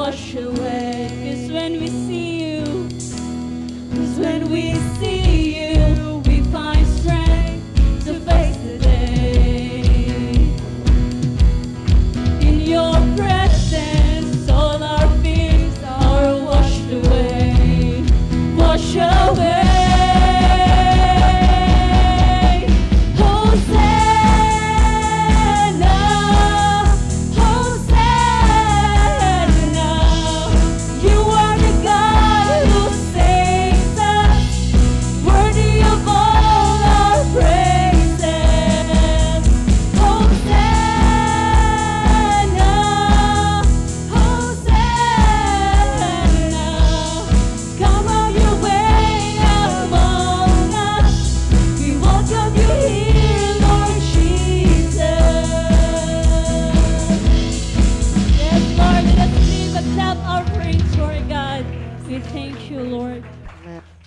wash away. 'Cause when we see you, 'cause when we see you, we find strength to face the day. In your presence, all our fears are washed away. Wash away.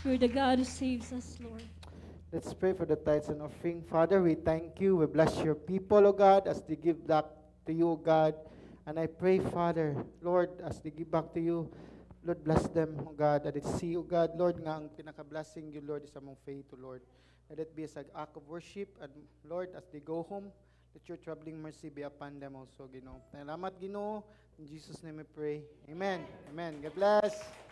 You're the God who saves us, Lord. Let's pray for the tithes and offering. Father, we thank you. We bless your people, O God, as they give back to you, O God. And I pray, Father, Lord, as they give back to you, Lord, bless them, O God, that they see, O God, Lord, nga ang pinaka-blessing you, Lord, is among faith, O Lord. Let it be as an act of worship. And Lord, as they go home, let your troubling mercy be upon them also, Ginoo. Salamat, Ginoo. In Jesus' name we pray. Amen. Amen. God bless.